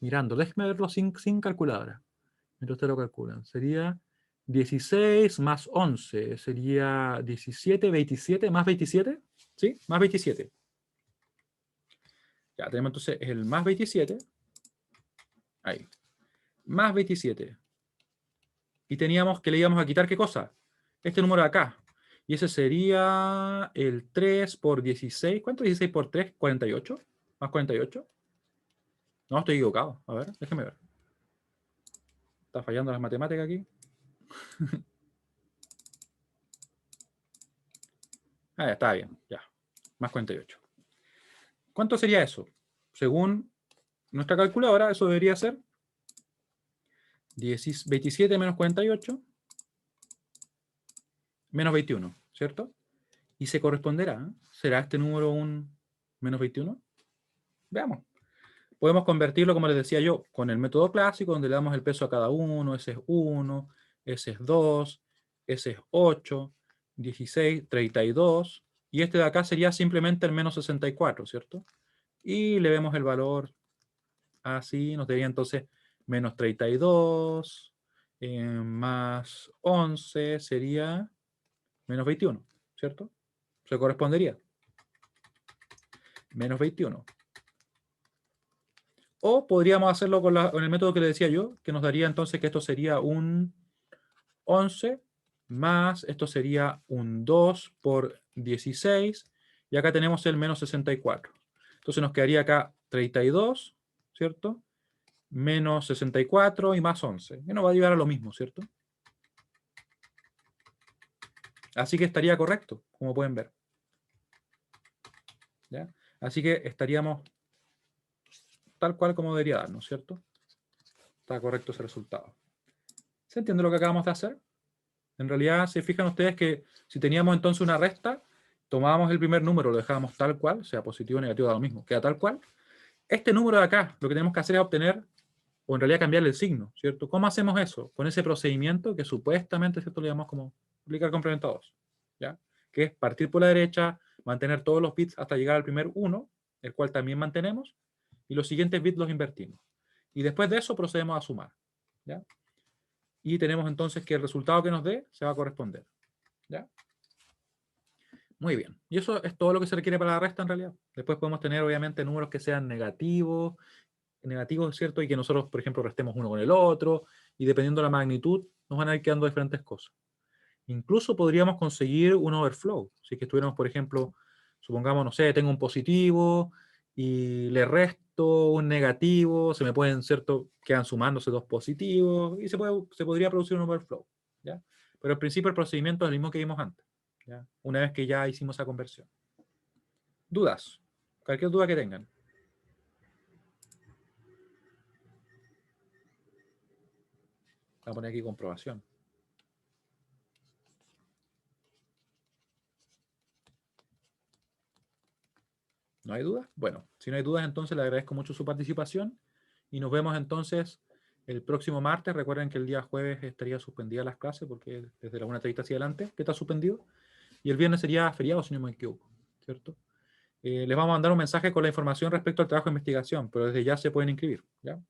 mirando. Déjenme verlo sin calculadora. Mientras ustedes lo calculan. Sería 16 más 11. Sería 17, 27, más 27. ¿Sí? Más 27. Ya, tenemos entonces el más 27. Ahí. Más 27. Y teníamos que le íbamos a quitar, ¿qué cosa? Este número de acá. Y ese sería el 3 por 16. ¿Cuánto es 16 por 3? 48. Más 48. No, estoy equivocado. A ver, déjeme ver. Está fallando las matemáticas aquí. Ah, ya, está bien. Ya. Más 48. ¿Cuánto sería eso? Según nuestra calculadora, eso debería ser 27 menos 48 menos 21, ¿cierto? Y se corresponderá. ¿Será este número un menos 21? Veamos. Podemos convertirlo, como les decía yo, con el método clásico, donde le damos el peso a cada uno. Ese es 1, ese es 2, ese es 8, 16, 32. Y este de acá sería simplemente el menos 64, ¿cierto? Y le vemos el valor así, nos daría entonces menos 32, más 11 sería menos 21, ¿cierto? Se correspondería. Menos 21. O podríamos hacerlo con el método que le decía yo, que nos daría entonces que esto sería un 11 más, esto sería un 2 por 16, y acá tenemos el menos 64. Entonces nos quedaría acá 32, ¿cierto? Menos 64 y más 11. Y nos va a llevar a lo mismo, ¿cierto? Así que estaría correcto, como pueden ver. ¿Ya? Así que estaríamos tal cual como debería darnos, ¿cierto? Está correcto ese resultado. ¿Se entiende lo que acabamos de hacer? En realidad, se fijan ustedes que si teníamos entonces una resta, tomábamos el primer número, lo dejábamos tal cual, sea positivo o negativo, da lo mismo, queda tal cual. Este número de acá, lo que tenemos que hacer es obtener, o en realidad cambiarle el signo, ¿cierto? ¿Cómo hacemos eso? Con ese procedimiento que supuestamente, ¿cierto? Le llamamos como multiplicar complemento 2, ¿ya? Que es partir por la derecha, mantener todos los bits hasta llegar al primer 1, el cual también mantenemos, y los siguientes bits los invertimos. Y después de eso procedemos a sumar, ¿ya? Y tenemos entonces que el resultado que nos dé se va a corresponder, ¿ya? Muy bien. Y eso es todo lo que se requiere para la resta en realidad. Después podemos tener obviamente números que sean negativos, ¿cierto? Y que nosotros, por ejemplo, restemos uno con el otro, y dependiendo de la magnitud, nos van a ir quedando diferentes cosas. Incluso podríamos conseguir un overflow. Si es que estuviéramos, por ejemplo, supongamos, no sé, tengo un positivo y le resto un negativo, se me pueden, ¿cierto? Quedan sumándose dos positivos y se podría producir un overflow, ¿ya? Pero al principio el procedimiento es el mismo que vimos antes, ¿ya? Una vez que ya hicimos esa conversión. ¿Dudas? Cualquier duda que tengan. Voy a poner aquí comprobación. ¿No hay dudas? Bueno, si no hay dudas, entonces le agradezco mucho su participación y nos vemos entonces el próximo martes. Recuerden que el día jueves estaría suspendida las clases porque desde la 1:30 hacia adelante que está suspendido. Y el viernes sería feriado, si no me equivoco, ¿cierto? Les vamos a mandar un mensaje con la información respecto al trabajo de investigación, pero desde ya se pueden inscribir, ¿ya?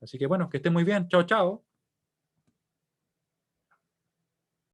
Así que bueno, que estén muy bien. Chao, chao.